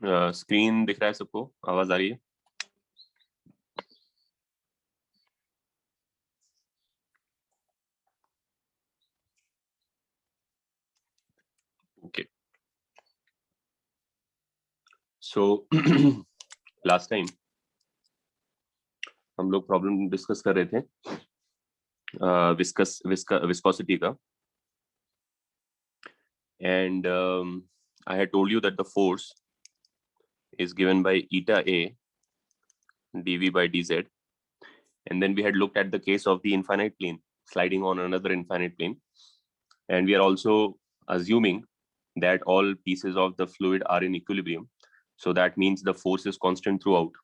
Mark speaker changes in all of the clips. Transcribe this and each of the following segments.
Speaker 1: Screen दिख रहा है सबको? आवाज आ रही है? ओके, सो लास्ट टाइम हम लोग प्रॉब्लम डिस्कस कर रहे थे विस्कोसिटी का, and I had told you that the force is given by eta A dv by dz, and then we had looked at the case of the infinite plane sliding on another infinite plane, and we are also assuming that all pieces of the fluid are in equilibrium, so that means the force is constant throughout.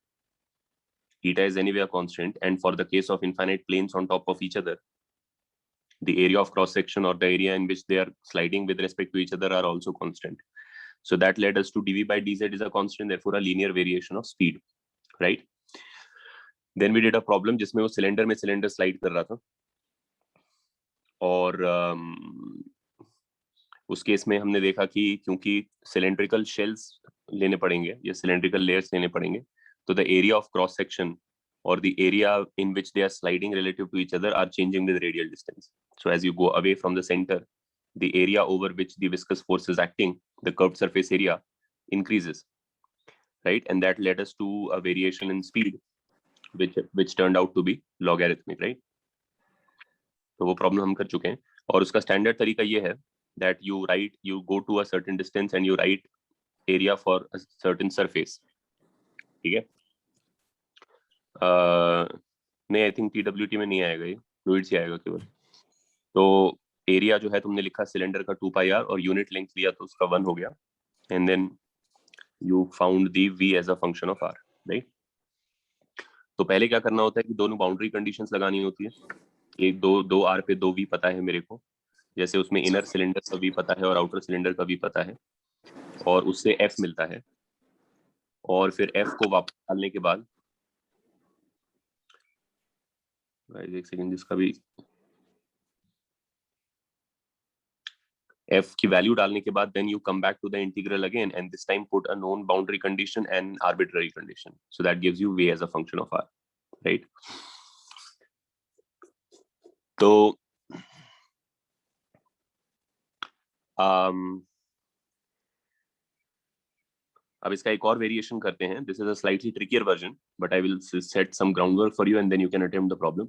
Speaker 1: Eta is anyway a constant, and for the case of infinite planes on top of each other, the area of cross section or the area in which they are sliding with respect to each other are also constant. So that led us to dv by dz is a constant, therefore a linear variation of speed, right? Then we did a problem जिसमें वो cylinder में cylinder slide कर रहा था, और उस case में हमने देखा कि क्योंकि सिलेंड्रिकल शेल्स लेने पड़ेंगे या सिलेंड्रिकल लेयर्स लेने पड़ेंगे, तो the area of cross section or the area in which they are sliding relative to each other are changing with radial distance. So as you go away from the center, the area over which the viscous force is acting, the curved surface area, increases, right? And that led us to a variation in speed which turned out to be logarithmic, right? तो वो problem हम कर चुके हैं, और उसका standard तरीका ये है that you go to a certain distance and you write area for a certain surface. ठीक है? नहीं, आई थिंक पीडब्ल्यूटी में नहीं आएगा, ये फ्लूइड से आएगा केवल. तो एरिया जो है तुमने लिखा सिलेंडर का 2πr और यूनिट लेंथ लिया तो उसका 1 हो गया, and then you found the v as a function of r, right? तो पहले क्या करना होता है कि दोनों बाउंड्री कंडीशंस लगानी होती है. एक दो r पे 2v पता है मेरे को, जैसे उसमें इनर सिलेंडर का v पता है और आउटर सिलेंडर का v पता है, और उससे f मिलता है, और फिर f को वापस डालने के बाद, एक सेकंड, जिसका भी f की वैल्यू डालने के बाद then you come back to the integral again and this time put a known boundary condition and arbitrary condition, so that gives you v as a function of r, right? तो अब इसका एक और variation करते हैं. This is a slightly trickier version, but I will set some groundwork for you and then you can attempt the problem.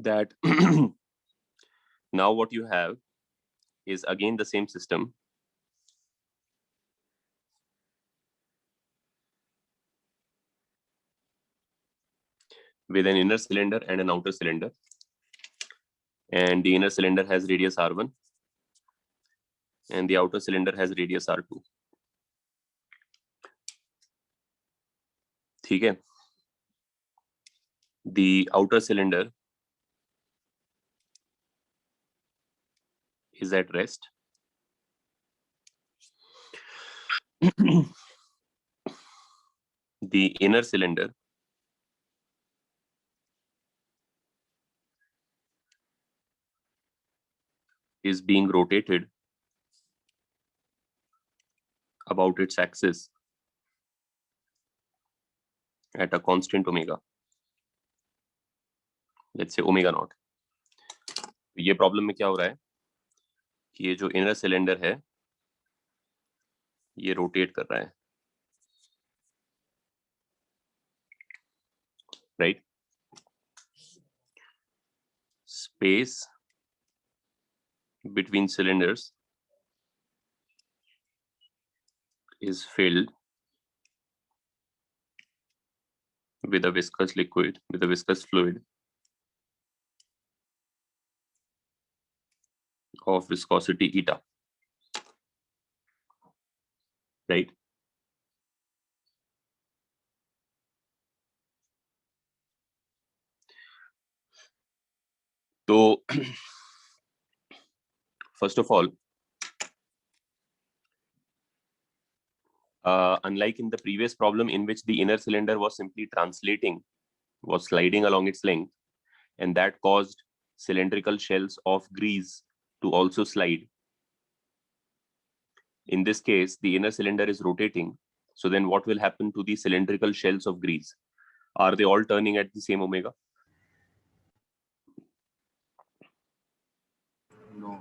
Speaker 1: That now what you have is again the same system with an inner cylinder and an outer cylinder, and the inner cylinder has radius r1 and the outer cylinder has radius r2. ठीक है? The outer cylinder is at rest. The inner cylinder is being rotated about its axis at a constant omega. Let's say omega naught. ये problem में क्या हो रहा है कि ये जो इनर सिलेंडर है ये रोटेट कर रहा है, right? Space between cylinders is filled with a viscous liquid, with a viscous fluid of viscosity eta, right? So first of all, unlike in the previous problem in which the inner cylinder was simply translating, was sliding along its length, and that caused cylindrical shells of grease to also slide. In this case, the inner cylinder is rotating. So then what will happen to the cylindrical shells of grease? Are they all turning at the same omega?
Speaker 2: No.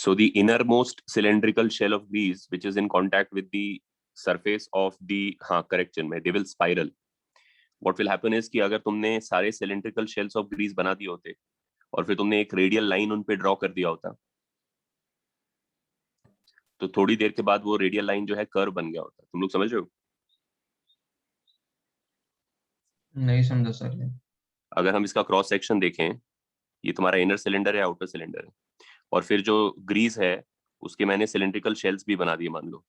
Speaker 1: So the innermost cylindrical shell of grease, which is in contact with the surface of the correct chin, they will spiral. What will happen is कि अगर तुमने सारे cylindrical shells of grease बना दिए होते और फिर तुमने एक रेडियल लाइन उन पे ड्रॉ कर दिया होता, तो थोड़ी देर के बाद वो रेडियल लाइन जो है कर्व बन गया होता. तुम लोग समझ रहे हो?
Speaker 3: नहीं समझा सर ये.
Speaker 1: अगर हम इसका क्रॉस सेक्शन देखें, ये तुम्हारा इनर सिलेंडर है, आउटर सिलेंडर है, और फिर जो ग्रीस है उसके मैंने सिलेंड्रिकल शेल्स भी बना दिए मान लो.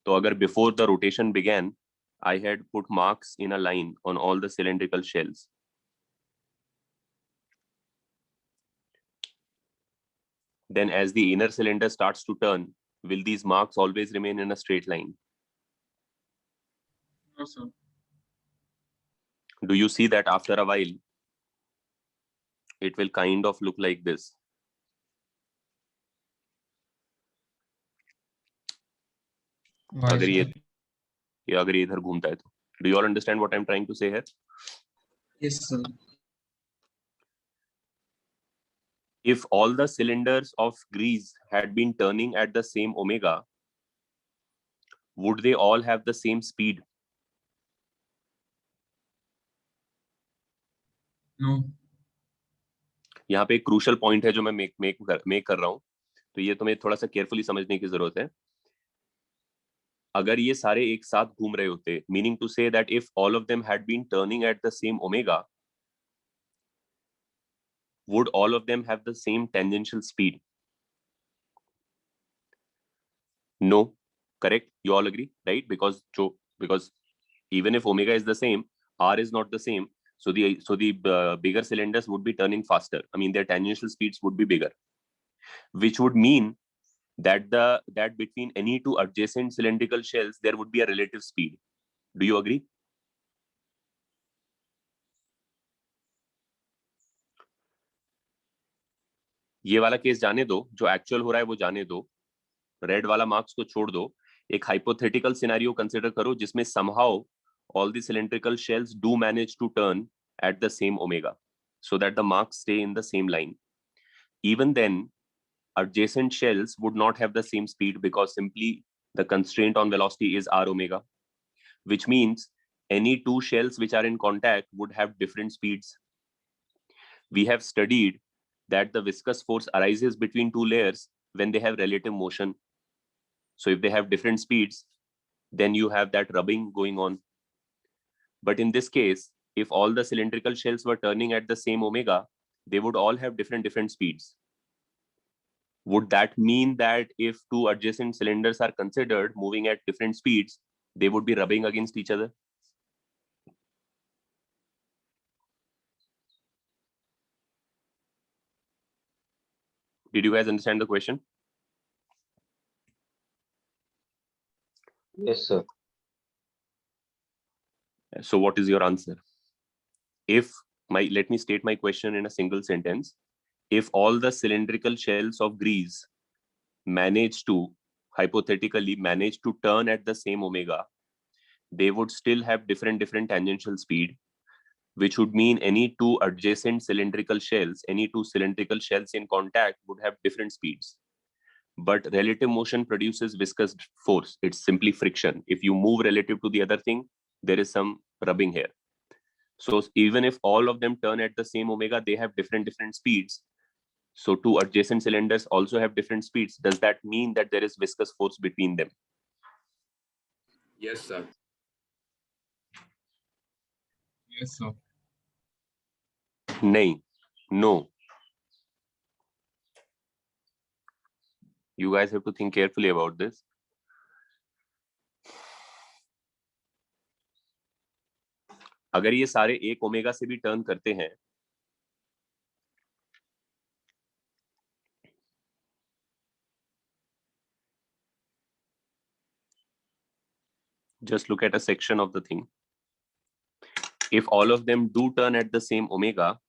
Speaker 1: तो अगर before the rotation began I had put marks in a line on all the cylindrical shells. Then as the inner cylinder starts to turn, will these marks always remain in a straight line?
Speaker 2: No, sir.
Speaker 1: Do you see that after a while, it will kind of look like this?
Speaker 3: Why,
Speaker 1: अगर
Speaker 3: sir?
Speaker 1: ये अगर ये इधर घूमता है तो. Do you all understand what I'm trying to say here?
Speaker 2: Yes, sir.
Speaker 1: If all the cylinders of grease had been turning at the same omega, would they all have the same speed?
Speaker 2: No.
Speaker 1: यहाँ पे एक crucial point है जो मैं make कर रहा हूँ, तो ये तुम्हें थोड़ा सा केयरफुली समझने की जरूरत है. अगर ये सारे एक साथ घूम रहे होते, meaning to say that if all of them had been turning at the same omega, would all of them have the same tangential speed? No. Correct? You all agree, right? Because even if omega is the same, r is not the same. So the bigger cylinders would be turning faster. I mean, their tangential speeds would be bigger, which would mean that between any two adjacent cylindrical shells there would be a relative speed. Do you agree? ये वाला case जाने दो, जो actual हो रहा है वो जाने दो, रेड वाला मार्क्स को छोड़ दो. एक हाइपोथेटिकल सिनेरियो कंसीडर करो जिसमें somehow all the cylindrical shells do manage to turn at the same omega so that the marks stay in the same line. Even then, adjacent shells would not have the same speed because simply the constraint on velocity is r omega, which means any two shells which are in contact would have different speeds. We have studied that the viscous force arises between two layers when they have relative motion. So if they have different speeds, then you have that rubbing going on. But in this case, if all the cylindrical shells were turning at the same omega, they would all have different speeds. Would that mean that if two adjacent cylinders are considered moving at different speeds, they would be rubbing against each other? Did you guys understand the question?
Speaker 4: Yes, sir.
Speaker 1: So what is your answer? Let me state my question in a single sentence. If all the cylindrical shells of grease hypothetically manage to turn at the same omega, they would still have different tangential speed, which would mean any two adjacent cylindrical shells in contact would have different speeds. But relative motion produces viscous force. It's simply friction. If you move relative to the other thing, there is some rubbing here. So even if all of them turn at the same omega, they have different speeds. So two adjacent cylinders also have different speeds. Does that mean that there is viscous force between them?
Speaker 2: Yes, sir. Yes, sir.
Speaker 1: Nahin. No. You guys have to think carefully about this. अगर ये सारे एक omega से भी turn करते हैं, just look at a section of the thing. If all of them do turn at the same omega,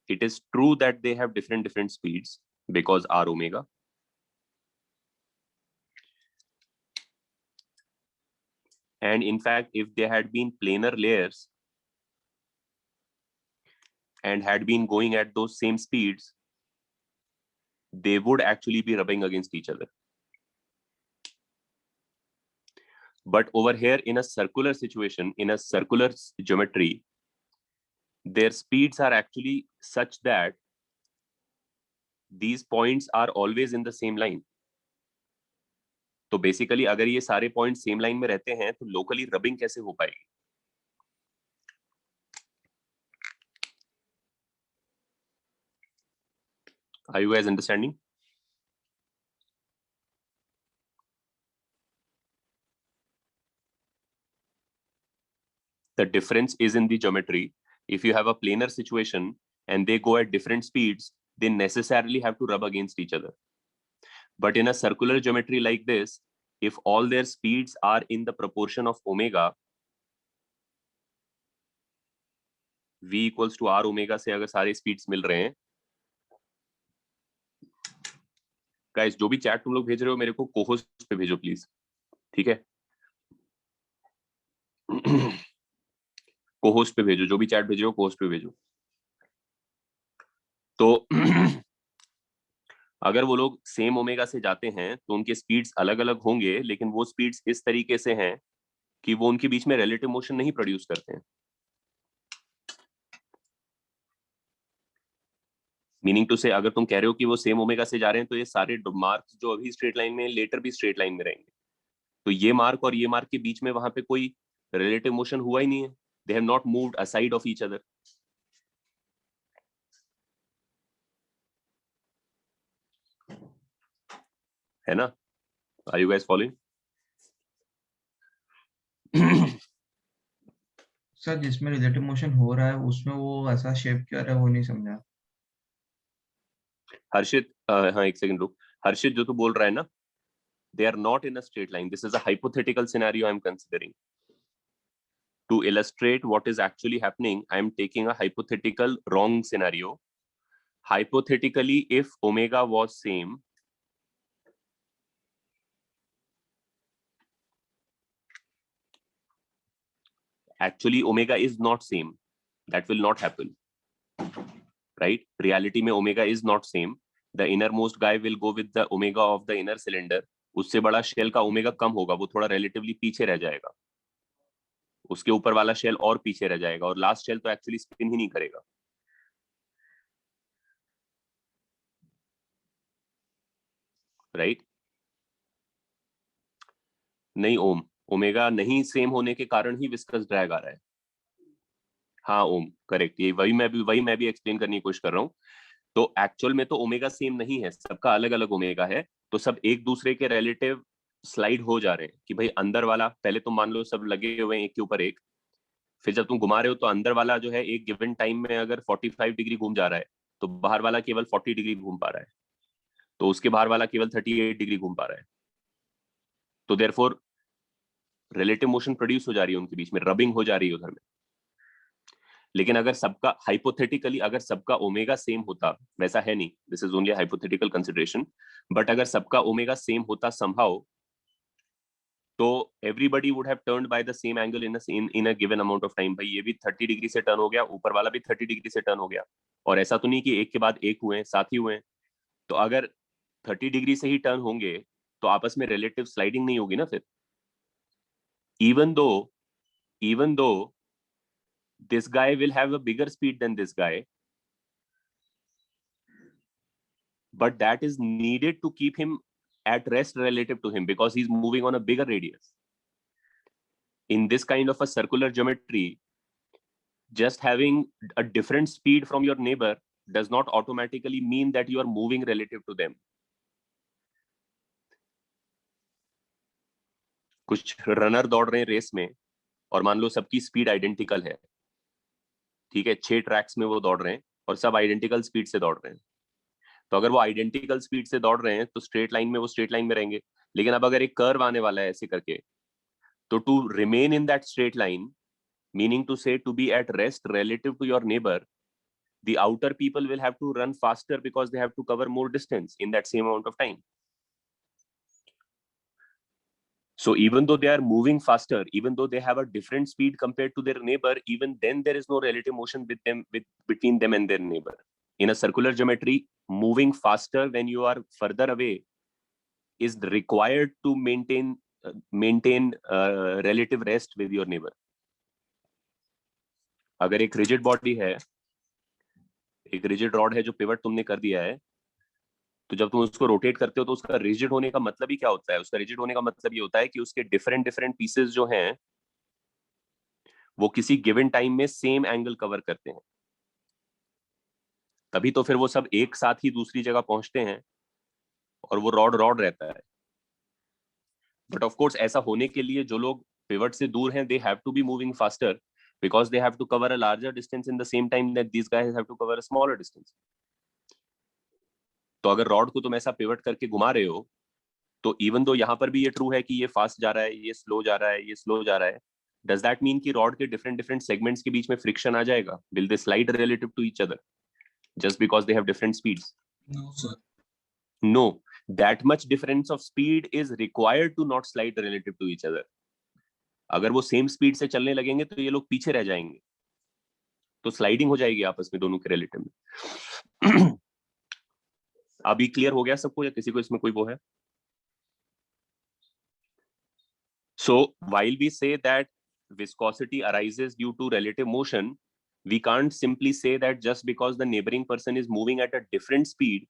Speaker 1: it is true that they have different speeds because r omega. And in fact, if they had been planar layers and had been going at those same speeds, they would actually be rubbing against each other. But over here, in a circular situation, in a circular geometry, their speeds are actually such that these points are always in the same line. तो basically अगर ये सारे point same line में रहते हैं तो locally rubbing कैसे हो पाएगी? Are you guys understanding? The difference is in the geometry. If you have a planar situation and they go at different speeds, they necessarily have to rub against each other. But in a circular geometry like this, if all their speeds are in the proportion of omega, v equals to r omega से अगर सारे speeds मिल रहे हैं, guys जो भी chat तुम लोग भेज रहे हो मेरे को co-host पे भेजो please, ठीक है? co-host पे भेजो, जो भी chat भेजो co-host पे भेजो. तो अगर वो लोग सेम ओमेगा से जाते हैं तो उनके स्पीड्स अलग अलग होंगे, लेकिन वो स्पीड्स इस तरीके से हैं कि वो उनके बीच में रिलेटिव मोशन नहीं प्रोड्यूस करते हैं. मीनिंग टू से अगर तुम कह रहे हो कि वो सेम ओमेगा से जा रहे हैं तो ये सारे मार्क्स जो अभी स्ट्रेट लाइन में लेटर भी स्ट्रेट लाइन में रहेंगे. तो ये मार्क और ये मार्क के बीच में वहां पे कोई रिलेटिव मोशन हुआ ही नहीं है. They have not moved aside of each other. है ना? Are you guys following?
Speaker 3: Sir जिसमें रिलेटिव मोशन हो रहा है उसमें वो ऐसा शेप क्यों आ रहा है वो नहीं समझा.
Speaker 1: हर्षित, हाँ एक सेकंड रुक. हर्षित जो तू बोल रहा है ना, they are not in a straight line. This is a hypothetical scenario I'm considering. To illustrate what is actually happening, I'm taking a hypothetical wrong scenario. Hypothetically, if omega was same, actually omega is not same. That will not happen, right? Reality में omega is not same. The innermost guy will go with the omega of the inner cylinder. उससे बड़ा shell का omega कम होगा, वो थोड़ा relatively पीछे रह जाएगा. उसके ऊपर वाला शेल और पीछे रह जाएगा और लास्ट शेल तो एक्चुअली स्पिन ही नहीं करेगा. राइट? नहीं ओम, ओमेगा नहीं सेम होने के कारण ही विस्कस ड्रैग आ रहा है. हाँ ओम करेक्ट. ये वही मैं भी एक्सप्लेन करने की कोशिश कर रहा हूँ. तो एक्चुअल में तो ओमेगा सेम नहीं है, सबका अलग अलग ओमेगा है. तो सब एक दूसरे के रिलेटिव स्लाइड हो जा रहे हैं कि भाई अंदर वाला पहले तो मान लो सब लगे हुए हैं एक के ऊपर एक. फिर जब तुम घुमा रहे हो तो अंदर वाला जो है एक गिवन टाइम में अगर 45 डिग्री घूम जा रहा है तो बाहर वाला केवल 40 डिग्री घूम पा रहा है. तो उसके बाहर वाला केवल 38 डिग्री घूम पा रहा है. तो देयरफॉर रिलेटिव मोशन प्रोड्यूस हो जा रही है उनके बीच में, रबिंग हो जा रही है उधर में. लेकिन अगर सबका हाइपोथेटिकली अगर सबका ओमेगा सेम होता, वैसा है नहीं, this is only hypothetical consideration, but अगर सबका ओमेगा सेम होता समहाउ, तो everybody would have turned by the same angle in a given amount of time. भाई ये भी 30 डिग्री से टर्न हो गया, ऊपर वाला भी 30 डिग्री से टर्न हो गया. और ऐसा तो नहीं कि एक के बाद एक हुए हैं, साथ ही हुए हैं. तो अगर 30 डिग्री से ही टर्न होंगे तो आपस में रिलेटिव स्लाइडिंग नहीं होगी ना फिर. even though this guy will have a bigger speed than this guy, but that is needed to keep him at rest relative to him because he's moving on a bigger radius. In this kind of a circular geometry, just having a different speed from your neighbor does not automatically mean that you are moving relative to them. कुछ runner दौड़ रहे हैं race में और मान लो सबकी speed identical है, ठीक है, 6 ट्रैक्स में वो दौड़ रहे हैं और सब आइडेंटिकल स्पीड से दौड़ रहे हैं. तो अगर वो आइडेंटिकल स्पीड से दौड़ रहे हैं तो स्ट्रेट लाइन में वो स्ट्रेट लाइन में रहेंगे। लेकिन अब अगर एक कर्व आने वाला है ऐसे करके, तो to remain in that straight line, meaning to say to be at rest relative to your neighbor, the outer people will have to run faster because they have to cover more distance in that same amount of time. So even though they are moving faster, even though they have a different speed compared to their neighbor, even then there is no relative motion between them and their neighbor. In a circular geometry, moving faster when you are further away is required to maintain relative rest with your neighbor. अगर एक rigid body है, एक rigid rod है जो pivot तुमने कर दिया है, तो जब तुम उसको रोटेट करते हो तो उसका रिजिड होने का मतलब ही क्या होता है? उसका रिजिड होने का मतलब ये होता है कि उसके डिफरेंट डिफरेंट पीसेस जो हैं वो किसी गिवन टाइम में सेम एंगल कवर करते हैं, तभी तो फिर वो सब एक साथ ही दूसरी जगह पहुंचते हैं और वो रॉड रॉड रहता है। बट ऑफ कोर्स ऐसा होने के लिए जो लोग पिवट से दूर हैं, they have to be moving faster because they have to cover a larger distance in the same time that these guys have to cover a smaller distance. तो अगर रॉड को तुम ऐसा पिवट करके घुमा रहे हो, तो इवन दो यहाँ पर भी ये ट्रू है कि ये फास्ट जा रहा है, ये स्लो जा रहा है, ये स्लो जा रहा है, डज दैट मीन कि रॉड के डिफरेंट डिफरेंट सेगमेंट्स के बीच में फ्रिक्शन आ जाएगा? Will they slide relative to each other just because they have different speeds?
Speaker 2: No, sir.
Speaker 1: No, that much difference of speed is required to not slide relative to each other. अगर वो same speed से चलने लगेंगे तो ये लोग पीछे रह जाएंगे, तो स्लाइडिंग हो जाएगी आपस में दोनों के रिलेटिव में। अभी क्लियर हो गया सबको या किसी को इसमें कोई वो है? So while we say that viscosity arises due to relative motion, we can't simply say that just because the neighboring person is moving at a different speed,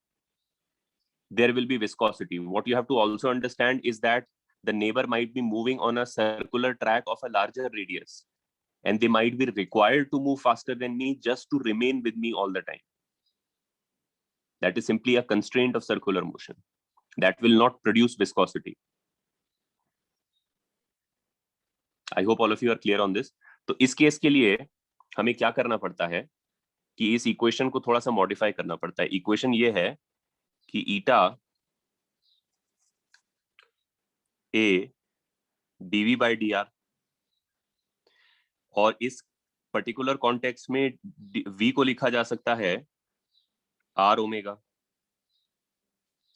Speaker 1: there will be viscosity. What you have to also understand is that the neighbor might be moving on a circular track of a larger radius, and they might be required to move faster than me just to remain with me all the time. That is simply a constraint of circular motion. That will not produce viscosity. I hope all of you are clear on this. तो इस case के लिए हमें क्या करना पड़ता है कि इस इक्वेशन को थोड़ा सा मॉडिफाई करना पड़ता है। इक्वेशन ये है कि ईटा ए dv by dr, और इस पर्टिकुलर कॉन्टेक्स्ट में v को लिखा जा सकता है r ओमेगा।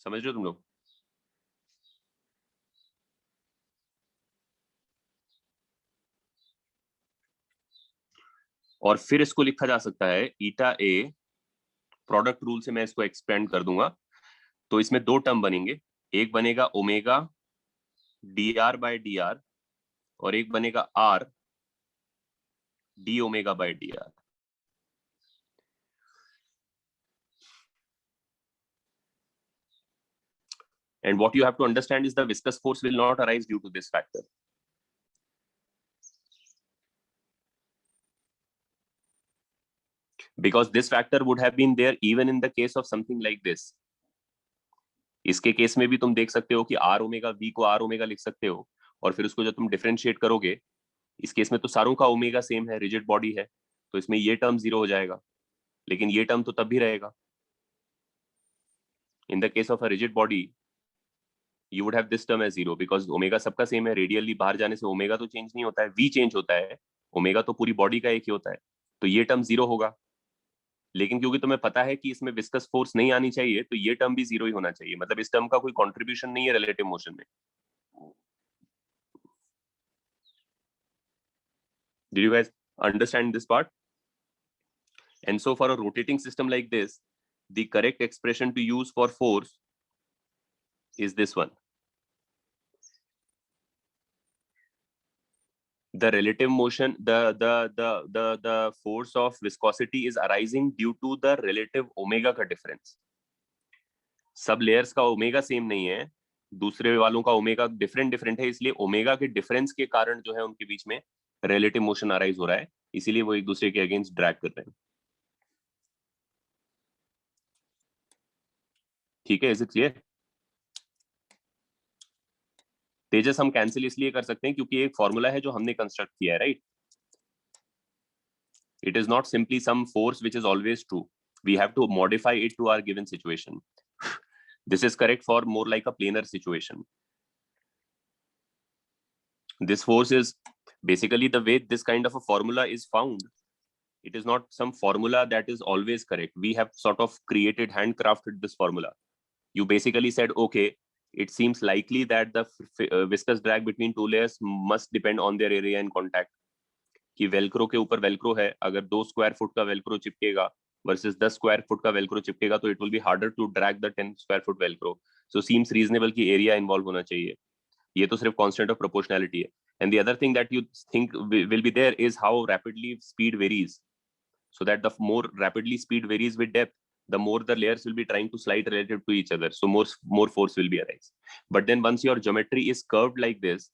Speaker 1: समझ रहे हो तुम लोग? और फिर इसको लिखा जा सकता है ईटा ए, प्रोडक्ट रूल से मैं इसको एक्सपेंड कर दूंगा, तो इसमें दो टर्म बनेंगे, एक बनेगा ओमेगा dr by dr और एक बनेगा r d omega by dr। And what you have to understand is the viscous force will not arise due to this factor. Because this factor would have been there even in the case of something like this. इसके case में भी तुम देख सकते हो कि r omega v को r omega लिख सकते हो, और फिर उसको जब तुम डिफरेंशिएट करोगे, इस केस में तो सारों का ओमेगा सेम है, रिजिड बॉडी है, तो इसमें ये टर्म जीरो हो जाएगा, लेकिन ये टर्म तो तब भी रहेगा। इन the case of a rigid body you would have this term as zero because omega सबका सेम है, रेडियली बाहर जाने से ओमेगा तो चेंज नहीं होता है, v चेंज होता है, ओमेगा तो पूरी बॉडी का एक ही होता है, तो ये टर्म जीरो होगा। लेकिन क्योंकि तुम्हें पता है कि इसमें विस्कस फोर्स नहीं आनी चाहिए, तो ये टर्म भी जीरो ही होना चाहिए, मतलब इस टर्म का कोई कंट्रीब्यूशन नहीं है रिलेटिव मोशन में। Did you guys understand this part? And so for a rotating system like this, the correct expression to use for force is this one. The relative motion, the force of viscosity is arising due to the relative omega का difference. सब layers का omega same नहीं है, दूसरे वालों का omega different है, इसलिए omega के difference के कारण जो है उनके बीच में relative motion arise हो रहा है, इसीलिए वो एक दूसरे के against drag कर रहे हैं। ठीक है, is it clear? तेजस हम कैंसिल इसलिए कर सकते हैं क्योंकि एक फॉर्मूला है जो हमने कंस्ट्रक्ट किया है, right? It is not simply some force which is always true. We have to modify it to our given situation. This is correct for more like a planar situation. This force is basically the way this kind of a formula is found. It is not some formula that is always correct. We have sort of created, handcrafted this formula. You basically said, okay, it seems likely that the viscous drag between two layers must depend on their area and contact. कि Velcro के ऊपर Velcro है, अगर 2 square foot का Velcro चिपकेगा versus 10 square foot का Velcro चिपकेगा तो it will be harder to drag the 10 square foot Velcro. So seems reasonable कि एरिया इन्वॉल्व होना चाहिए. ये तो सिर्फ कांस्टेंट ऑफ प्रोपोर्शनैलिटी है. And the other thing that you think will be there is how rapidly speed varies. So that the more rapidly speed varies with depth, the more the layers will be trying to slide relative to each other. So more force will be arise. But then once your geometry is curved like this,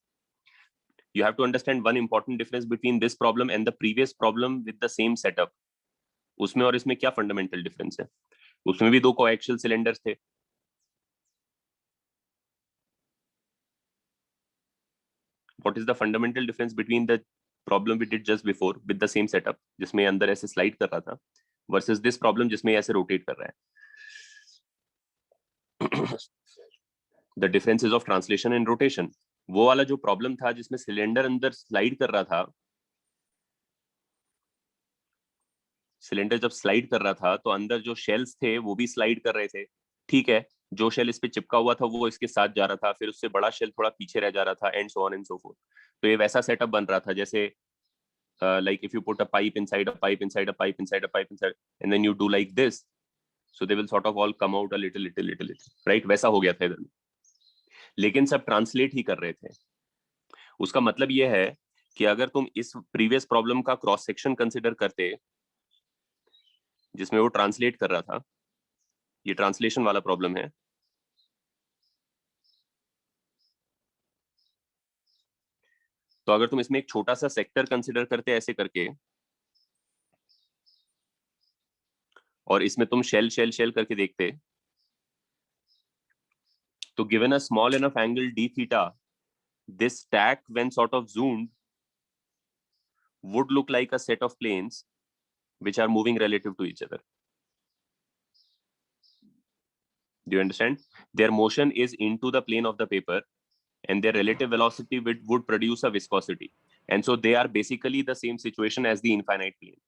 Speaker 1: you have to understand one important difference between this problem and the previous problem with the same setup. उसमें और इसमें क्या fundamental difference है? उसमें भी 2 coaxial cylinders थे. What is the fundamental difference between the problem we did just before with the same setup, जिसमें अंदर ऐसे slide कर रहा था, versus this problem जिसमें ऐसे rotate कर रहा है? The differences of translation and rotation. वो वाला जो problem था जिसमें सिलेंडर अंदर स्लाइड कर रहा था, सिलेंडर जब स्लाइड कर रहा था तो अंदर जो शेल्स थे वो भी स्लाइड कर रहे थे. ठीक है, जो शेल इस पे चिपका हुआ था वो इसके साथ जा रहा था, फिर उससे बड़ा शेल थोड़ा पीछे रह जा रहा था, and so on and so fourth. तो ये वैसा सेटअप बन रहा था जैसे like if you put a pipe inside a pipe inside a pipe inside a pipe inside and then you do like this, so they will sort of all come out a little, right? वैसा हो गया था इधर. लेकिन सब translate ही कर रहे थे. उसका मतलब ये है कि अगर तुम इस प्रीवियस प्रॉब्लम का क्रॉस सेक्शन कंसिडर करते जिसमें वो ट्रांसलेट कर रहा था, ये ट्रांसलेशन वाला प्रॉब्लम है, तो अगर तुम इसमें एक छोटा सा सेक्टर कंसिडर करते ऐसे करके और इसमें तुम शेल शेल शेल करके देखते, तो given a small enough angle d theta, this stack when sort of zoomed would look like a set of planes which are moving relative to each other. Do you understand? Their motion is into the plane of the paper and their relative velocity would produce a viscosity, and so they are basically the same situation as the infinite plane.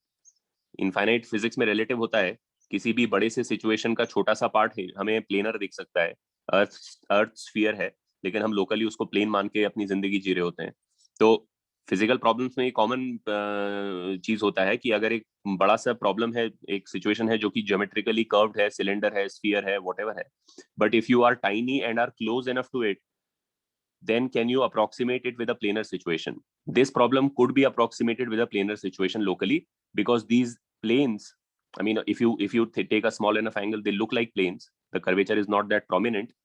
Speaker 1: Infinite physics में relative होता है, किसी भी बड़े से situation का छोटा सा पार्ट है हमें प्लेनर दिख सकता है, अर्थ स्फीयर है, लेकिन हम लोकली उसको प्लेन मान के अपनी जिंदगी जी रहे होते हैं. तो फिजिकल प्रॉब्लम्स में ये कॉमन चीज होता है कि अगर एक बड़ा सा प्रॉब्लम है, एक सिचुएशन है जो कि ज्योमेट्रिकली कर्व्ड है, सिलेंडर है, स्फीयर है, व्हाटएवर है, but if you are tiny and are close enough to it, then can you approximate it with a planar situation? This problem could be approximated with a planar situation locally, because these planes, I mean, if you take a small enough angle, they look like planes. The curvature is not that prominent,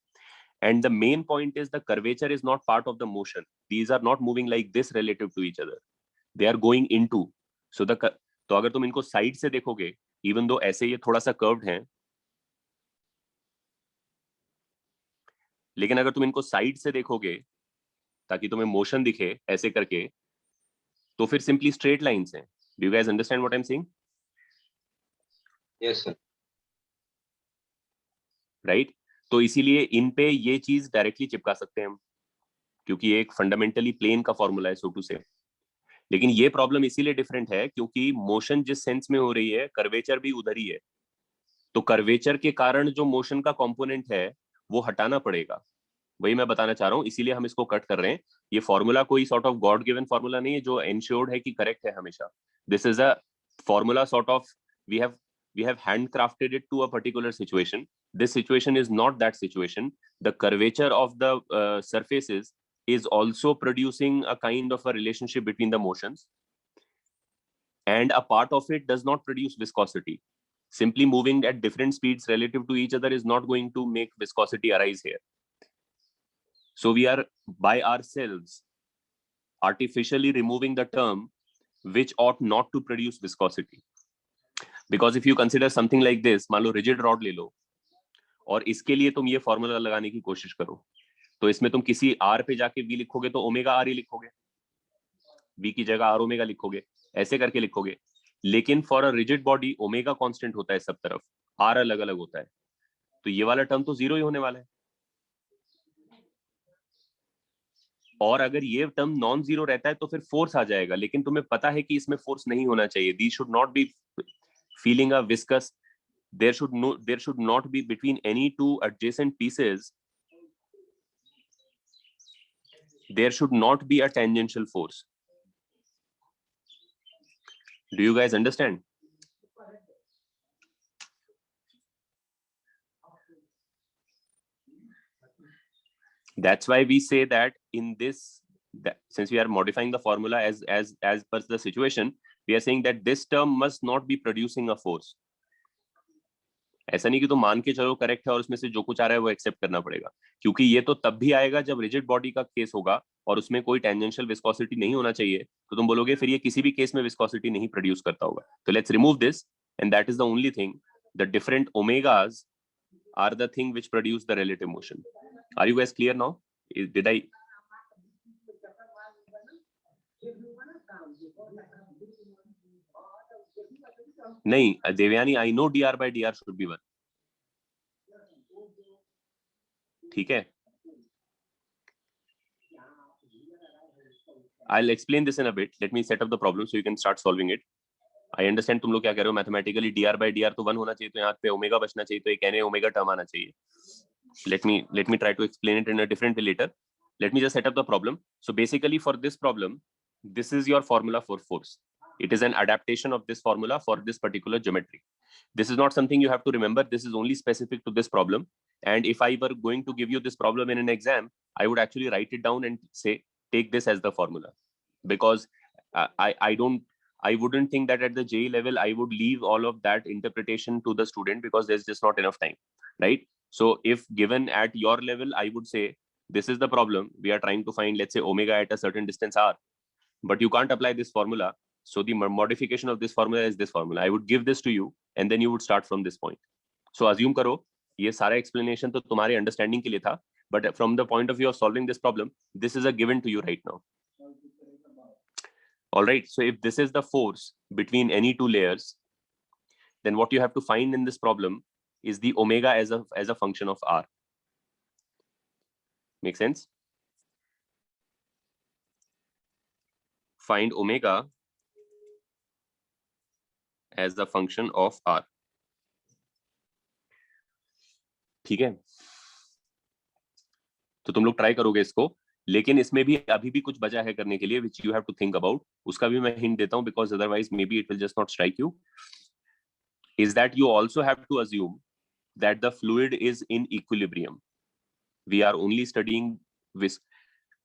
Speaker 1: and the main point is the curvature is not part of the motion. These are not moving like this relative to each other. They are going into. So तो अगर तुम इनको side से देखोगे, even though ऐसे ये थोड़ा सा कर्व्ड हैं, लेकिन अगर तुम इनको साइड से देखोगे ताकि तुम्हें मोशन दिखे ऐसे करके, तो फिर सिंपली स्ट्रेट लाइंस हैं. Do you guys understand what I am saying?
Speaker 4: Yes sir.
Speaker 1: Right. तो इसीलिए इन पे ये चीज डायरेक्टली चिपका सकते हैं हम, क्योंकि ये एक फंडामेंटली प्लेन का फॉर्मूला है, सो टू से. लेकिन ये प्रॉब्लम इसीलिए डिफरेंट है क्योंकि मोशन जिस सेंस में हो रही है, कर्वेचर भी उधर ही है. तो कर्वेचर के कारण जो मोशन का कंपोनेंट है वो हटाना पड़ेगा. वही मैं बताना चाह रहा हूँ, इसीलिए हम इसको कट कर रहे हैं. ये फॉर्मूला कोई sort of god given formula नहीं है जो एंश्योर्ड है कि करेक्ट है हमेशा. This is a formula sort of we have handcrafted it to a particular situation. This situation is not that situation. The curvature of the surfaces is also producing a kind of a relationship between the motions, and a part of it does not produce viscosity. Simply moving at different speeds relative to each other is not going to make viscosity arise here. So we are by ourselves artificially removing the term which ought not to produce viscosity. Because if you consider something like this, मान लो rigid rod ले लो और इसके लिए तुम ये formula लगाने की कोशिश करो, तो इसमें तुम किसी r पे जाके v लिखोगे तो ओमेगा r ही लिखोगे, v की जगह r ओमेगा लिखोगे, ऐसे करके लिखोगे. लेकिन for a rigid body omega constant होता है सब तरफ, आर अलग अलग होता है, तो ये वाला टर्म तो जीरो ही होने वाला है। और अगर ये टर्म नॉन जीरो रहता है तो फिर फोर्स आ जाएगा, लेकिन तुम्हें पता है कि इसमें फोर्स नहीं होना चाहिए। There should not be feeling a viscous, there should not be between any two adjacent pieces, there should not be a tangential force. Do you guys understand? That's why we say that in this, since we are modifying the formula as per the situation, we are saying that this term must not be producing a force. ऐसा नहीं कि तो मान के चलो correct है और उसमें से जो कुछ आ रहा है वो एक्सेप्ट करना पड़ेगा, क्योंकि ये तो तब भी आएगा जब रिजिड बॉडी का केस होगा और उसमें कोई टेंजेंशियल विस्कोसिटी नहीं होना चाहिए, तो तुम बोलोगे फिर ये किसी भी केस में विस्कोसिटी नहीं प्रोड्यूस करता होगा। तो let's remove this, and that is the only thing, the different omegas are the thing which produce the relative motion. Are you guys clear now? Did I? नहीं Devyani, I know dr by dr should be 1. ठीक है, I'll explain this in a bit. Let me set up the problem so you can start solving it. I understand तुम लोग क्या कह रहे हो mathematically, dr by dr तो 1 होना चाहिए, तो यहाँ पे ओमेगा बचना चाहिए, तो एक na ओमेगा टर्म आना चाहिए। let me try to explain it in a different way later. Let me just set up the problem. So basically for this problem, this is your formula for force. It is an adaptation of this formula for this particular geometry. This is not something you have to remember. This is only specific to this problem. And if I were going to give you this problem in an exam, I would actually write it down and say, take this as the formula. Because I wouldn't think that at the JEE level, I would leave all of that interpretation to the student, because there's just not enough time, right? So if given at your level, I would say, this is the problem. We are trying to find, let's say, omega at a certain distance r, but you can't apply this formula. So the modification of this formula is this formula. I would give this to you, and then you would start from this point. So assume करो ये सारा explanation तो तुम्हारे understanding के लिए था, but from the point of view of solving this problem, this is a given to you right now. All right. So if this is the force between any two layers, then what you have to find in this problem is the omega as a function of r. Make sense? Find omega as the function of r. ठीक है, तो तुम लोग try करोगे इसको, लेकिन इसमें भी अभी भी कुछ बचा है करने के लिए, which you have to think about. उसका भी मैं हिंट देता हूं, because otherwise maybe it will just not strike you. Is that you also have to assume that the fluid is in equilibrium. We are only studying this.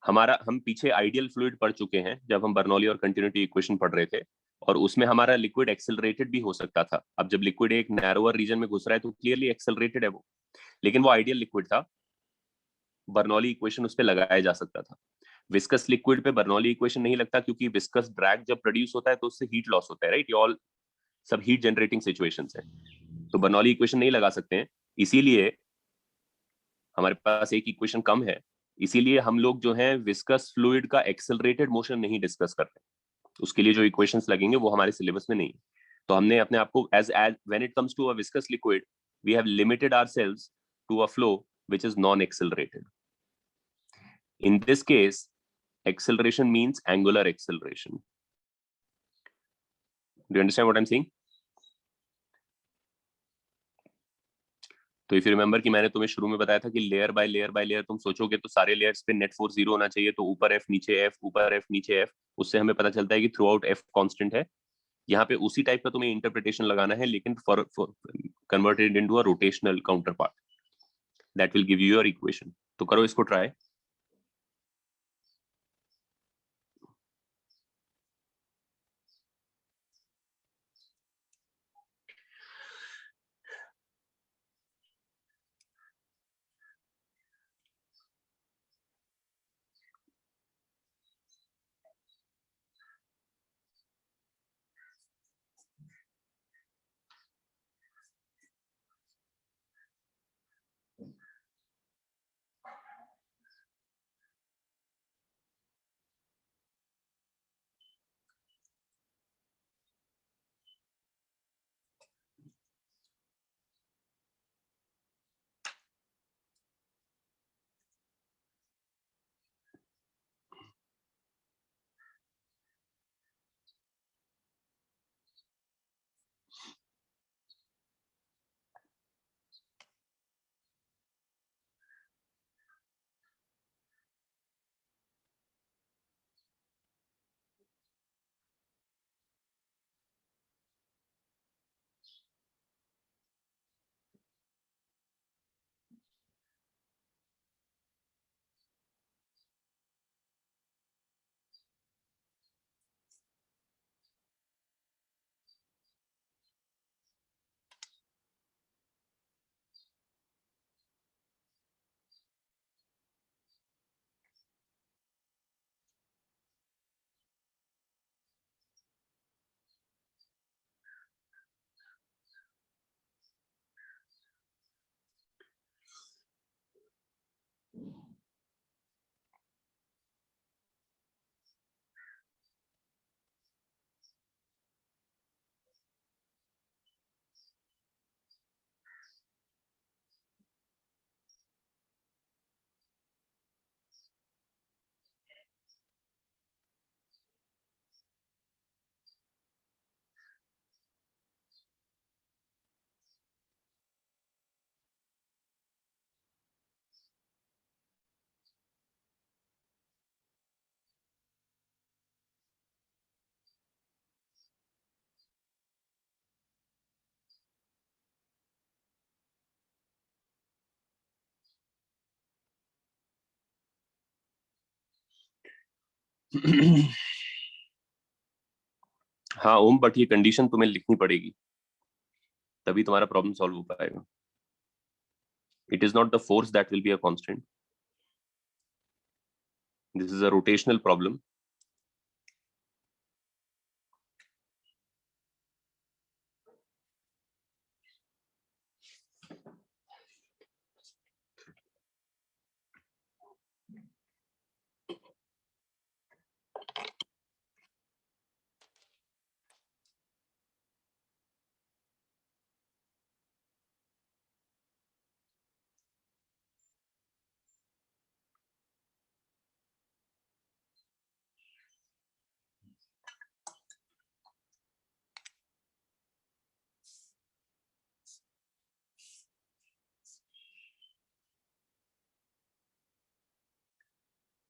Speaker 1: हम पीछे ideal fluid पढ़ चुके हैं जब हम बर्नौली और कंटिन्यूटी इक्वेशन पढ़ रहे थे, और उसमें हमारा लिक्विड एक्सेलरेटेड भी हो सकता था। अब जब लिक्विड एक नैरोअर रीजन में घुस रहा है तो क्लियरली एक्सेलरेटेड है वो, लेकिन वो आइडियल लिक्विड था, बर्नौली इक्वेशन उस पर लगाया जा सकता था। विस्कस लिक्विड पे बर्नौली इक्वेशन नहीं लगता, क्योंकि विस्कस ड्रैग जब प्रोड्यूस होता है तो उससे हीट लॉस होता है, राइट? ये ऑल सब हीट जनरेटिंग सिचुएशंस है, तो बर्नौली इक्वेशन नहीं लगा सकते हैं। इसीलिए हमारे पास एक इक्वेशन कम है, इसीलिए हम लोग जो है विस्कस फ्लूइड का एक्सेलरेटेड मोशन नहीं डिस्कस कर रहे। उसके लिए जो इक्वेशंस लगेंगे वो हमारे सिलेबस में नहीं है। तो हमने अपने आप को as when it comes to a viscous liquid, we have limited ourselves to a flow which is non accelerated. In this case acceleration means angular acceleration. Do you understand what I'm saying? तो if you remember कि मैंने तुम्हें शुरू में बताया था कि layer by layer तुम सोचोगे तो सारे लेयर्स पे नेट फोर्स 0 होना चाहिए, तो ऊपर एफ नीचे एफ, ऊपर एफ नीचे एफ, उससे हमें पता चलता है कि थ्रू आउट एफ कांस्टेंट है। यहाँ पे उसी टाइप का तुम्हें इंटरप्रिटेशन लगाना है, लेकिन for converted into a rotational counter part, that will give you your equation. तो करो इसको ट्राई। हाँ ओम, बट ये कंडीशन तुम्हें लिखनी पड़ेगी, तभी तुम्हारा प्रॉब्लम सॉल्व हो पाएगा. It is not the force that will be a constant. This is a rotational problem.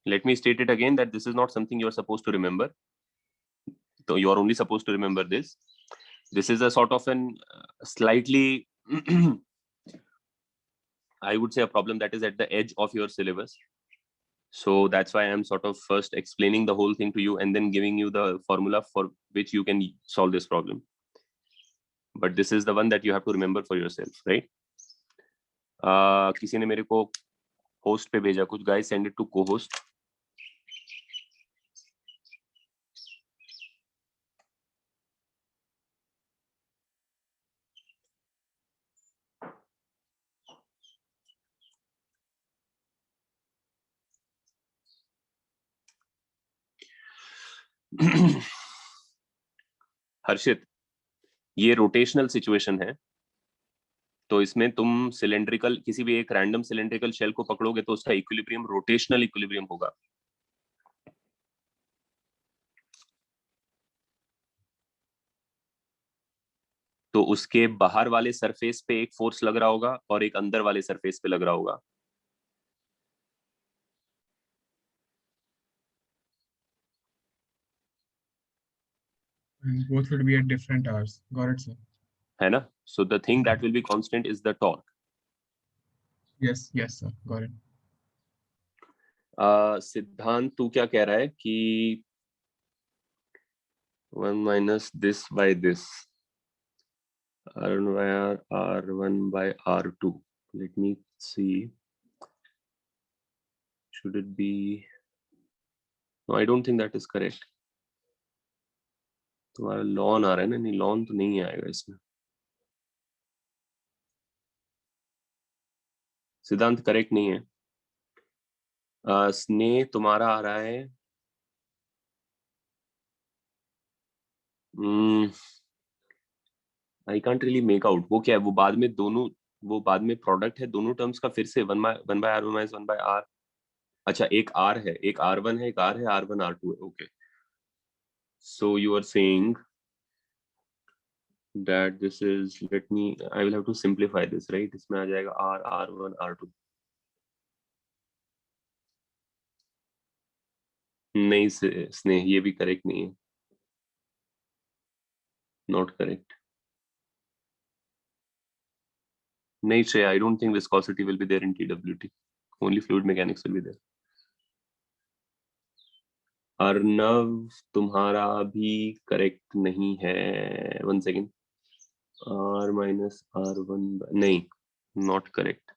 Speaker 1: Let me state it again that this is not something you are supposed to remember. So you are only supposed to remember this. This is a sort of an slightly, I would say, a problem that is at the edge of your syllabus. So that's why I'm sort of first explaining the whole thing to you and then giving you the formula for which you can solve this problem. But this is the one that you have to remember for yourself, right? किसी ने मेरे को host पे भेजा कुछ, guys send it to co-host. हर्षित, ये rotational situation है, तो इसमें तुम सिलेंड्रिकल, किसी भी एक रैंडम सिलेंड्रिकल शेल को पकड़ोगे तो उसका इक्विलिब्रियम रोटेशनल इक्विलिब्रियम होगा. तो उसके बाहर वाले सरफेस पे एक फोर्स लग रहा होगा और एक अंदर वाले सरफेस पे लग रहा होगा.
Speaker 2: And both would be at different hours. Got it, sir.
Speaker 1: है ना? So the thing that will be constant is the torque.
Speaker 2: Yes, sir. Got it.
Speaker 1: सिद्धांत तू क्या कह रहा है कि 1 minus this by this, R1 by R, R1 by R2. Let me see. Should it be? No, I don't think that is correct. तुम्हारा lawn आ रहा है ना? नहीं, लॉन तो नहीं आएगा इसमें. सिद्धांत करेक्ट नहीं है. स्नेह तुम्हारा आ रहा है I can't really make out. वो क्या है? वो बाद में दोनों, वो बाद में प्रोडक्ट है दोनों टर्म्स का फिर से 1/r1 minus 1/r. अच्छा, एक r है, एक r1 है, एक r है, r1 r2 है. Okay, so you are saying that this is, let me, I will have to simplify this, right? इसमें आ जाएगा r, r1 r2. नहीं स्नेह, ये भी करेक्ट नहीं है. Not correct. नहीं Shreya, I don't think viscosity will be there in TWT. Only fluid mechanics will be there. Arnav तुम्हारा भी करेक्ट नहीं है. 1 second. r minus r1 नहीं, not correct.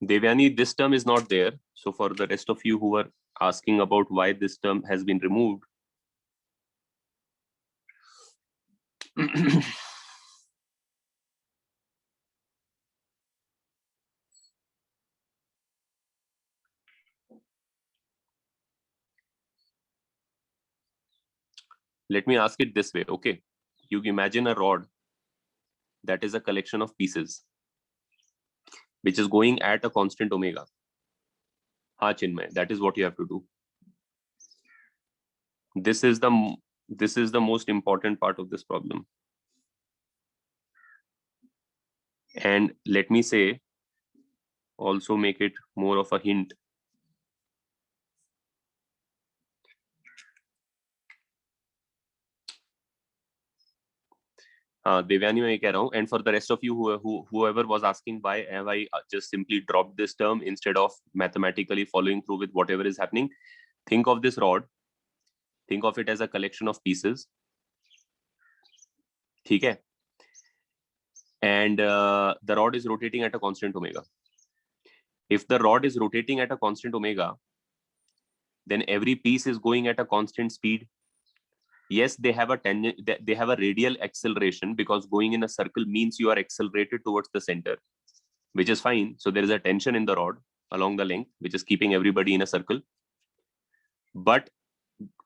Speaker 1: Devyani, this term is not there. So for the rest of you who are asking about why this term has been removed, let me ask it this way, okay? You imagine a rod that is a collection of pieces which is going at a constant omega. Ha Chinmay, that is what you have to do. This is the most important part of this problem. And let me say, also make it more of a hint. हाँ देवयानी मैं ये कह रहा हूँ, and for the rest of you whoever was asking why have I just simply dropped this term instead of mathematically following through with whatever is happening, think of this rod, think of it as a collection of pieces, ठीक है, and the rod is rotating at a constant omega. If the rod is rotating at a constant omega, then every piece is going at a constant speed. Yes, they have a radial acceleration because going in a circle means you are accelerated towards the center, which is fine. So there is a tension in the rod along the length, which is keeping everybody in a circle. But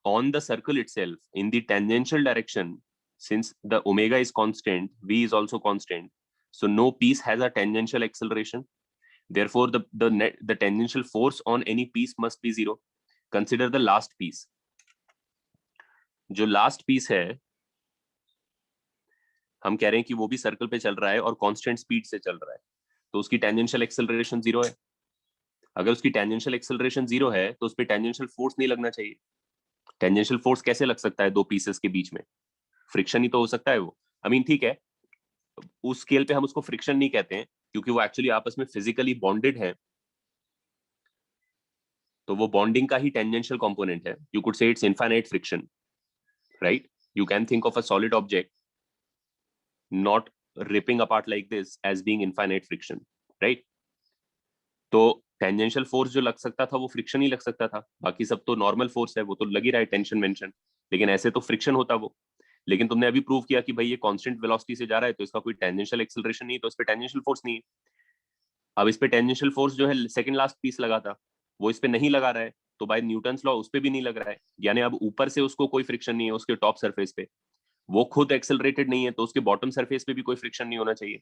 Speaker 1: on the circle itself, in the tangential direction, since the omega is constant, v is also constant. So no piece has a tangential acceleration. Therefore, the tangential force on any piece must be zero. Consider the last piece. जो last piece है हम कह रहे हैं कि वो भी circle पे चल रहा है और कांस्टेंट स्पीड से चल रहा है, तो उसकी टेंजेंशियल एक्सेलरेशन जीरो है. अगर उसकी टेंजेंशियल एक्सेलरेशन जीरो है तो उस पर टेंजेंशियल फोर्स नहीं लगना चाहिए. टेंजेंशियल फोर्स कैसे लग सकता है दो पीसेस के बीच में? फ्रिक्शन ही तो हो सकता है वो. आई मीन ठीक है, उस स्केल पे हम उसको फ्रिक्शन नहीं कहते हैं क्योंकि वो एक्चुअली आपस में फिजिकली बॉन्डेड है, तो वो बॉन्डिंग का ही टेंजेंशियल कंपोनेंट है. You could say it's infinite friction, right? You can think of a solid object not ripping apart like this as being infinite friction, right? तो टेंजेंशियल फोर्स जो लग सकता था वो फ्रिक्शन ही लग सकता था, बाकी सब तो नॉर्मल फोर्स है, वो तो लग ही रहा है टेंशन वेंशन, लेकिन ऐसे तो फ्रिक्शन होता वो. लेकिन तुमने अभी प्रूव किया कि भाई ये कांस्टेंट वेलोसिटी से जा रहा है तो इसका कोई टेंजेंशियल एक्सेलरेशन नहीं, तो इस पे टेंजेंशियल फोर्स नहीं है. अब इस पे टेंजेंशियल फोर्स जो है सेकंड लास्ट पीस लगा था वो इस पे नहीं लगा रहा है, तो बाय न्यूटन्स लॉ उस पे भी नहीं लग रहा है, यानी अब ऊपर से उसको कोई फ्रिक्शन नहीं है उसके टॉप सरफेस पे, वो खुद एक्सेलरेटेड नहीं है तो उसके बॉटम सरफेस पे भी कोई फ्रिक्शन नहीं होना चाहिए,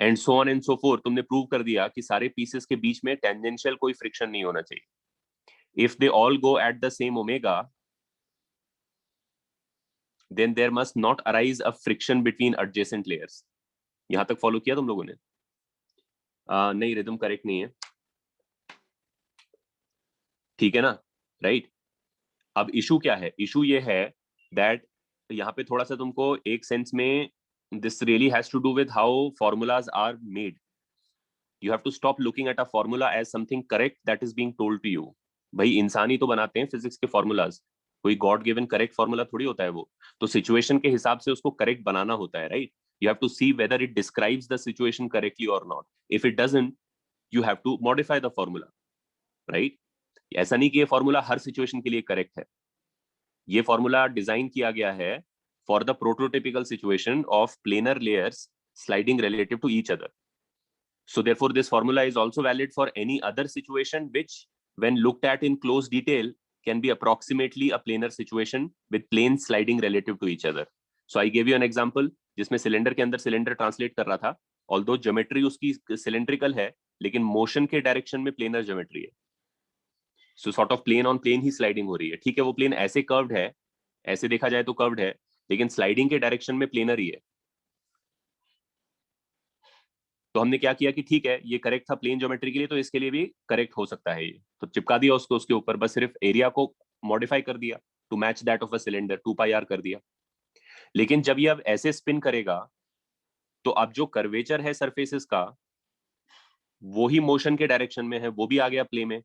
Speaker 1: and so on and so fourth. तुमने प्रूव कर दिया कि सारे पीसेस के बीच में टेंजेंशियल कोई फ्रिक्शन नहीं होना चाहिए. If they all go at the same omega, then there must not arise a friction between adjacent layers. यहां तक फॉलो किया तुम लोगों ने? नहीं, रिदम करेक्ट नहीं है, ठीक है ना? राइट. अब इशू क्या है? इशू ये है दैट यहाँ पे थोड़ा सा तुमको एक सेंस में this really has to do with how formulas are made. You have to stop looking at a formula as something correct that is being told to you. भाई इंसान ही तो बनाते हैं फिजिक्स के फॉर्मूलाज, कोई गॉड गिवन करेक्ट फॉर्मूला थोड़ी होता है वो, तो सिचुएशन के हिसाब से उसको करेक्ट बनाना होता है, right? You have to see whether it describes the situation correctly or not. If it doesn't, you have to modify the formula, right? ऐसा नहीं कि ये फॉर्मूला हर सिचुएशन के लिए करेक्ट है. ये फॉर्मूला डिजाइन किया गया है for the prototypical situation of planar layers sliding relative to each other. So therefore this formula is also valid for any other situation which when looked at in close detail can be approximately a planar situation with planes sliding relative to each other. So I gave you an example जिसमें cylinder के अंदर cylinder translate कर रहा था, although geometry उसकी cylindrical है लेकिन motion के डायरेक्शन में प्लेनर ज्योमेट्री है. So sort of plane on plane he sliding हो रही है. ठीक है, वो प्लेन ऐसे कर्व्ड है, ऐसे देखा जाए तो कर्व्ड है, लेकिन स्लाइडिंग के डायरेक्शन में प्लेनर ही है. तो हमने क्या किया कि ठीक है ये करेक्ट था प्लेन ज्योमेट्री के लिए, तो इसके लिए भी करेक्ट हो सकता है ये, तो चिपका दिया उसको उसके ऊपर, बस सिर्फ एरिया को मॉडिफाई कर दिया to match that of a cylinder, 2πr कर दिया. लेकिन जब ये अब ऐसे स्पिन करेगा तो अब जो कर्वेचर है सरफेसेस का वो ही मोशन के डायरेक्शन में है, वो भी आ गया प्ले में.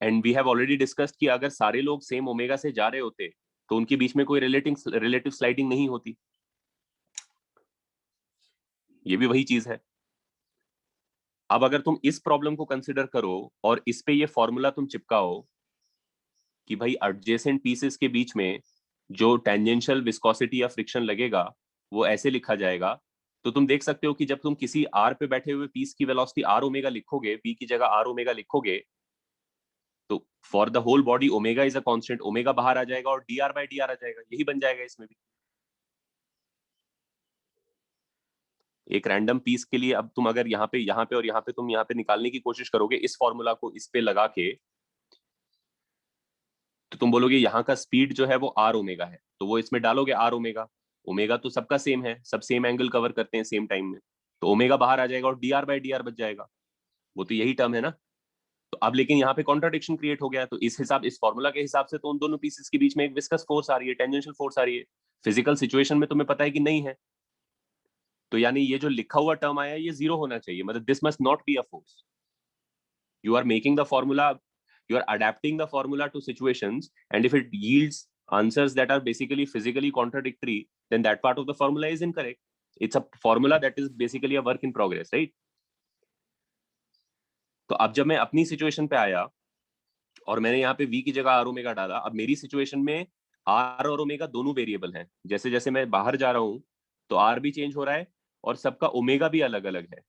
Speaker 1: And we have already discussed कि अगर सारे लोग सेम ओमेगा से जा रहे होते तो उनके बीच में कोई रिलेटिव स्लाइडिंग नहीं होती. ये भी वही चीज है. अब अगर तुम इस प्रॉब्लम को कंसिडर करो और इस पे ये फॉर्मूला तुम चिपकाओ कि भाई एडजेसेंट पीसेस के बीच में जो टेंजेंशियल विस्कोसिटी या फ्रिक्शन लगेगा वो ऐसे लिखा जाएगा, तो तुम देख सकते हो कि जब तुम किसी आर पे बैठे हुए पीस की वेलोसिटी आर ओमेगा लिखोगे, पी की जगह आर ओमेगा लिखोगे, तो for the whole body omega is a constant, omega बाहर आ जाएगा और D R by D R आ जाएगा, यही बन जाएगा इसमें भी. एक रैंडम पीस के लिए अब तुम अगर यहाँ पे और यहाँ पे तुम यहाँ पे निकालने की कोशिश करोगे इस फॉर्मूला को इस पे लगा के, तो तुम बोलोगे यहाँ का स्पीड जो है वो आर ओमेगा है, तो वो इसमें डालोगे आर ओमेगा. ओमेगा तो सबका सेम है, सब सेम एंगल कवर करते हैं सेम टाइम में, तो ओमेगा बाहर आ जाएगा और D R by D are बच जाएगा. वो तो यही टर्म है ना. तो अब लेकिन यहाँ पे कॉन्ट्राडिक्शन क्रिएट हो गया, तो इस फॉर्मूला के हिसाब से तो उन दोनों पीसेस के बीच में एक विस्कस फोर्स आ रही है, टेंजेंशियल फोर्स आ रही है। फिजिकल सिचुएशन में तुम्हें पता है कि नहीं है, तो यानी ये जो लिखा हुआ टर्म आया ये जीरो होना चाहिए, मतलब this must not be a force. You are making the formula, you are adapting the formula to situations, and if it yields answers that are basically physically contradictory, then that part of the formula is incorrect. It's a formula that is basically a work in progress, right? तो अब जब मैं अपनी situation पे आया और मैंने यहाँ पे v की जगह r ओमेगा डाला, अब मेरी सिचुएशन में r और ओमेगा दोनों वेरिएबल हैं। जैसे जैसे मैं बाहर जा रहा हूं तो r भी चेंज हो रहा है और सबका ओमेगा भी अलग अलग है,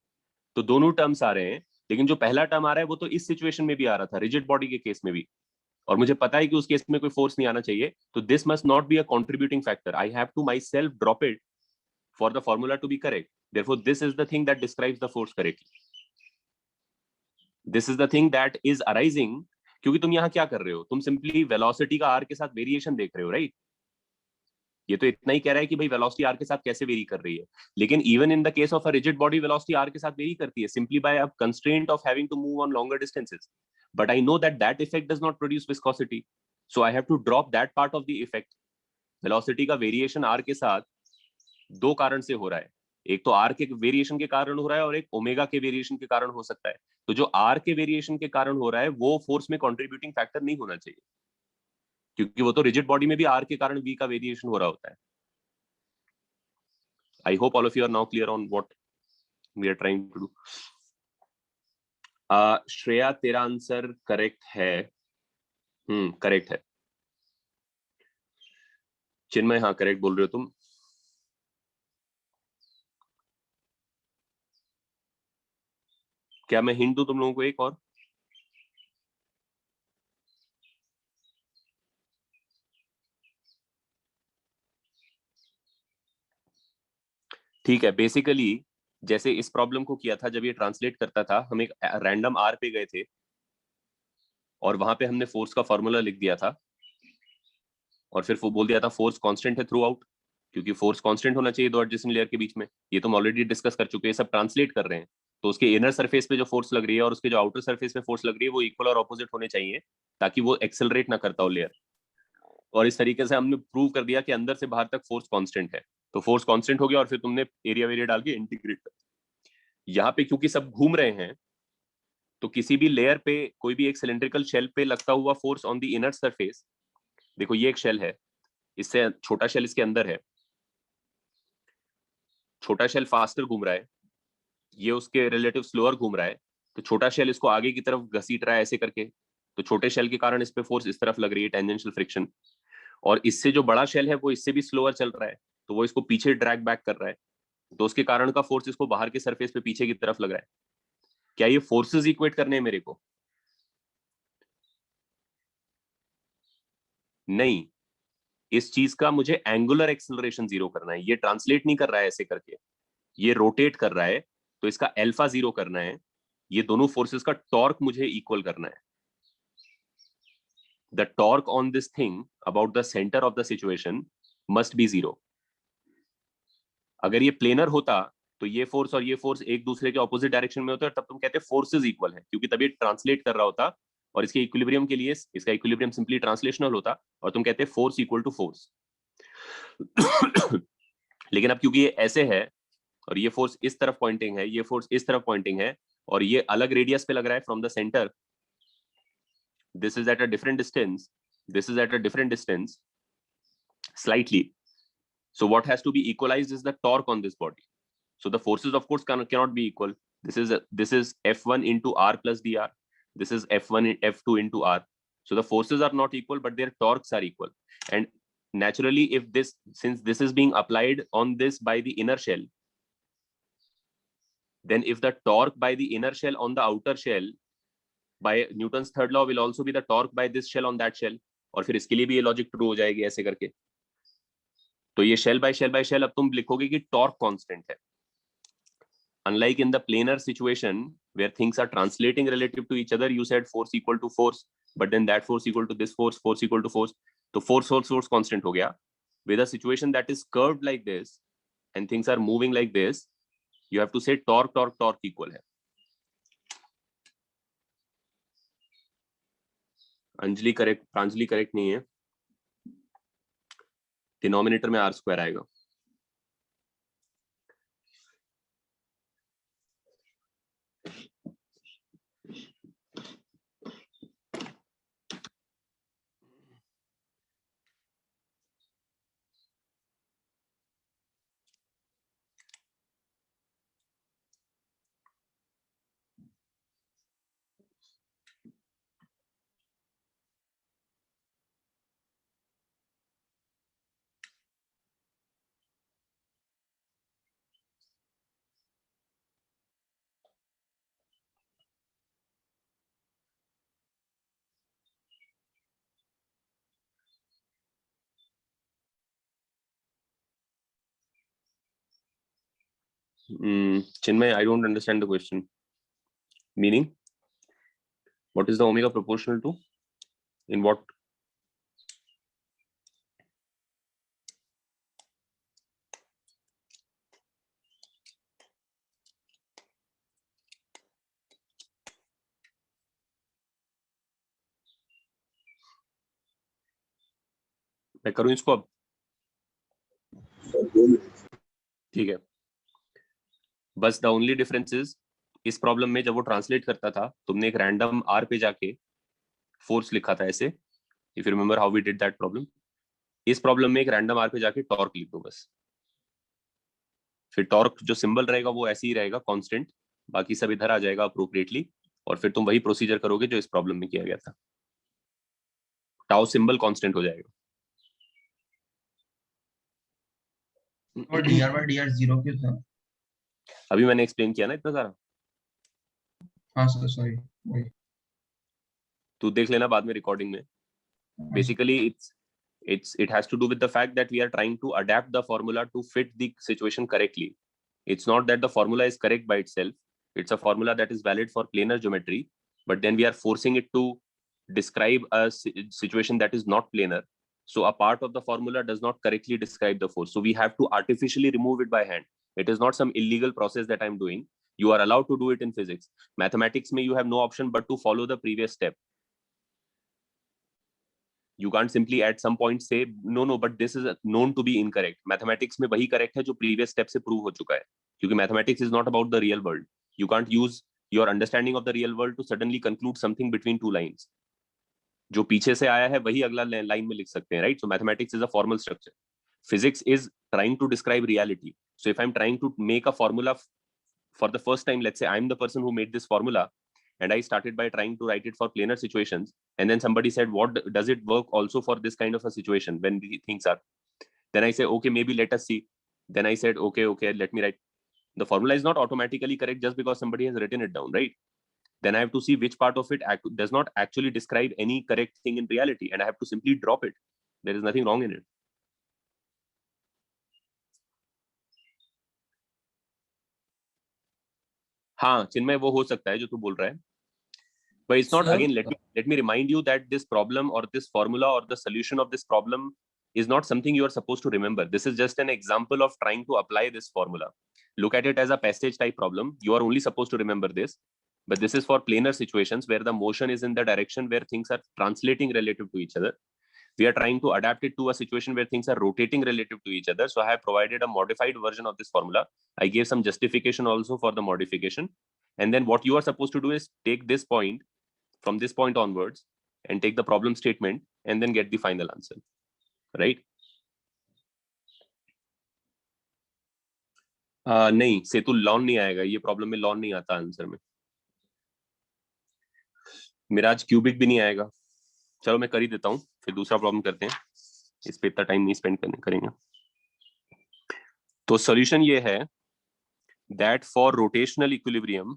Speaker 1: तो दोनों टर्म्स आ रहे हैं। लेकिन जो पहला टर्म आ रहा है वो तो इस सिचुएशन में भी आ रहा था, रिजिड बॉडी के केस में भी, और मुझे पता है कि उस केस में कोई फोर्स नहीं आना चाहिए, तो this must not be a contributing factor. I have to myself drop it for the formula to be correct. Therefore this is the thing that describes the force correctly. This is the thing that is arising, क्योंकि तुम यहाँ क्या कर रहे हो, तुम simply velocity का are के साथ वेरिएशन देख रहे हो, राइट? ये तो इतना ही कह रहा है कि भाई वेलोसिटी आर के साथ कैसे वेरी कर रही है, लेकिन even in the case of a rigid body velocity r के साथ वेरी करती है, simply by a constraint of having to move on longer distances. But I know that that effect does not produce viscosity, so I have to drop that part of the effect. Velocity का variation r के साथ दो कारण से हो रहा है, एक तो आर के वेरिएशन के कारण हो रहा है और एक ओमेगा के वेरिएशन के कारण हो सकता है। तो जो आर के वेरिएशन के कारण हो रहा है वो फोर्स में कंट्रीब्यूटिंग फैक्टर नहीं होना चाहिए, क्योंकि वो तो रिजिड बॉडी में भी आर के कारण वी का वेरिएशन हो रहा होता है। I hope all of you are now clear on what we are trying to do. Shreya, तेरा आंसर करेक्ट है। करेक्ट है। चिन्मय, हाँ करेक्ट बोल रहे हो तुम। क्या मैं हिंट दूं तुम लोगों को एक और? ठीक है, बेसिकली जैसे इस प्रॉब्लम को किया था, जब ये ट्रांसलेट करता था हम एक रैंडम आर पे गए थे और वहां पे हमने फोर्स का फॉर्मूला लिख दिया था और फिर वो बोल दिया था फोर्स कांस्टेंट है थ्रू आउट, क्योंकि फोर्स कांस्टेंट होना चाहिए दो एडजेसेंट लेयर के बीच में। ये तो हम ऑलरेडी डिस्कस कर चुके हैं, सब ट्रांसलेट कर रहे हैं। तो उसके इनर सरफेस पे जो फोर्स लग रही है और उसके जो आउटर सरफेस पे फोर्स लग रही है वो इक्वल और ऑपोजिट होने चाहिए, ताकि वो एक्सेलरेट ना करता हो लेयर। और इस तरीके से हमने प्रूव कर दिया कि अंदर से बाहर तक फोर्स कांस्टेंट है। तो फोर्स कांस्टेंट हो गया और फिर तुमने एरिया वेरिया डाल के इंटीग्रेट कर। यहाँ पे क्योंकि सब घूम रहे हैं, तो किसी भी लेयर पे कोई भी एक सिलेंड्रिकल शेल पे लगता हुआ force on the inner surface, देखो ये एक शेल है, इससे छोटा शेल इसके अंदर है, छोटा शेल फास्टर घूम रहा है, ये उसके रिलेटिव स्लोअर घूम रहा है, तो छोटा शेल इसको आगे की तरफ घसीट रहा है ऐसे करके, तो छोटे शेल के कारण इस पे फोर्स इस तरफ लग रही है, टेंजेंशियल फ्रिक्शन। और इससे जो बड़ा शेल है वो इससे भी स्लोअर चल रहा है, तो वो इसको पीछे ड्रैग बैक कर रहा है, तो उसके कारण का फोर्स इसको बाहर के सरफेस पे पीछे की तरफ लग रहा है। क्या ये फोर्सेस इक्वेट करने हैं मेरे को? नहीं, इस चीज का मुझे एंगुलर एक्सेलरेशन जीरो करना है। ये ट्रांसलेट नहीं कर रहा है ऐसे करके, ये रोटेट कर रहा है, तो इसका अल्फा जीरो करना है। ये दोनों फोर्सेस का टॉर्क मुझे इक्वल करना है। The torque on this thing about the centre of the situation must be zero. अगर ये प्लेनर होता तो ये फोर्स और ये फोर्स एक दूसरे के ऑपोजिट डायरेक्शन में होते और तब तुम कहते फोर्सेस इक्वल है, क्योंकि तब ये ट्रांसलेट कर रहा होता और इसके इक्विलिब्रियम के लिए इसका इक्विलिब्रियम सिंपली ट्रांसलेशनल होता और तुम कहते फोर्स इक्वल टू फोर्स। लेकिन अब क्योंकि ये ऐसे है और ये फोर्स इस तरफ पॉइंटिंग है, ये फोर्स इस तरफ पॉइंटिंग है और ये अलग रेडियस पे लग रहा है from the centre, this is at a different distance, this is at a different distance slightly. So what has to be equalized is the torque on this body. So the forces of course cannot be equal. This is F1 into R plus dr. This is F1 F2 into R. So the forces are not equal, but their torques are equal. And naturally, since this is being applied on this by the inner shell, then if the torque by the inner shell on the outer shell by Newton's third law will also be the torque by this shell on that shell. और फिर इसके लिए भी ये logic true हो जाएगी ऐसे करके। तो ये शेल बाय शेल अब तुम लिखोगे कि टॉर्क कांस्टेंट है। Unlike in the planar situation where things are translating relative to each other, you said force equal to force, but then that force equal to this force, force equal to force. तो force constant हो गया. With a situation that is curved like this and things are moving like this, you have to say torque equal है. Anjali correct, Pranjali correct नहीं है, denominator में r² आएगा। Chinmay, I don't understand the question. Meaning, what is the omega proportional to? In what? मैं करूं इसको अब? ठीक है, बस द ओनली डिफरेंस इज, इस प्रॉब्लम में जब वो ट्रांसलेट करता था, तुमने एक रैंडम आर पे जाके फोर्स लिखा था ऐसे, if you remember how we did that problem. इस प्रॉब्लम में एक रैंडम आर पे जाके टॉर्क लिख दो बस, फिर टॉर्क जो सिंबल रहेगा वो ऐसे ही रहेगा कांस्टेंट, बाकी सब इधर आ जाएगा अप्रोप्रिएटली, और फिर तुम वही प्रोसीजर करोगे जो इस प्रॉब्लम में किया गया था। टाउ सिंबल कांस्टेंट हो जाएगा।
Speaker 3: और dr/dr 0 क्यों था?
Speaker 1: अभी मैंने एक्सप्लेन किया ना इतना सारा,
Speaker 3: हाँ सर, सॉरी, वही।
Speaker 1: तू देख लेना बाद में रिकॉर्डिंग में।
Speaker 3: हाँ sir.
Speaker 1: Basically, it has to do with the fact that we are trying to adapt the formula to fit the situation correctly. It's not that the formula is correct by itself. It's a formula that is valid for planar geometry, but then we are forcing it to describe a situation that is not planar. So a part of the formula does not correctly describe the force. So we have to artificially remove it by hand. It is not some illegal process that I'm doing. You are allowed to do it in physics. Mathematics mein you have no option but to follow the previous step. You can't simply at some point say no, but this is known to be incorrect. Mathematics में वही correct है जो previous step से prove हो चुका है, क्योंकि mathematics is not about the real world. You can't use your understanding of the real world to suddenly conclude something between two lines. जो पीछे से आया है वही अगला लाइन में लिख सकते हैं, right? So mathematics is a formal structure. Physics is trying to describe reality. So if I'm trying to make a formula for the first time, let's say I'm the person who made this formula, and I started by trying to write it for planar situations, and then somebody said, what does it work also for this kind of a situation when the things are? Then I say, okay, maybe let us see. Then I said, okay, let me write. The formula is not automatically correct just because somebody has written it down, right? Then I have to see which part of it does not actually describe any correct thing in reality, and I have to simply drop it. There is nothing wrong in it. हाँ चिन्मय, वो हो सकता है जो तू बोल रहा है, but it's not,
Speaker 4: Sir,
Speaker 1: again, let me remind you that this problem or this formula or the solution of this problem is not something you are supposed to remember. This is just an example of trying to apply this formula. Look at it as a passage type problem. You are only supposed to remember this, but this is for planar situations where the motion is in the direction where things are translating relative to each other. We are trying to adapt it to a situation where things are rotating relative to each other. So I have provided a modified version of this formula. I gave some justification also for the modification. And then what you are supposed to do is take this point from this point onwards and take the problem statement and then get the final answer, right? नहीं सेतु, lawn नहीं आएगा ये problem में, lawn नहीं आता answer में। Miraj cubic भी नहीं आएगा। चलो मैं कर ही देता हूँ, फिर दूसरा प्रॉब्लम करते हैं, इस पे इतना टाइम नहीं स्पेंड करेंगे। तो सॉल्यूशन ये है that for rotational equilibrium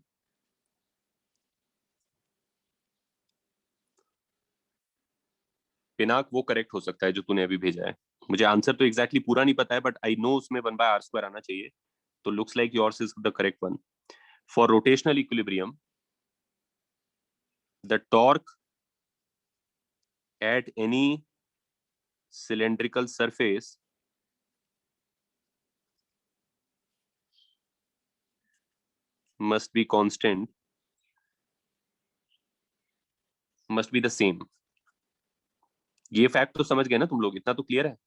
Speaker 1: Pinaka वो करेक्ट हो सकता है जो तूने अभी भेजा है। मुझे आंसर तो एग्जैक्टली पूरा नहीं पता है, बट आई नो उसमें 1/r² आना चाहिए, तो looks like yours is the correct one. For rotational equilibrium the torque at any cylindrical surface must be constant, must be the same. ये फैक्ट तो समझ गए ना तुम लोग, इतना तो क्लियर है।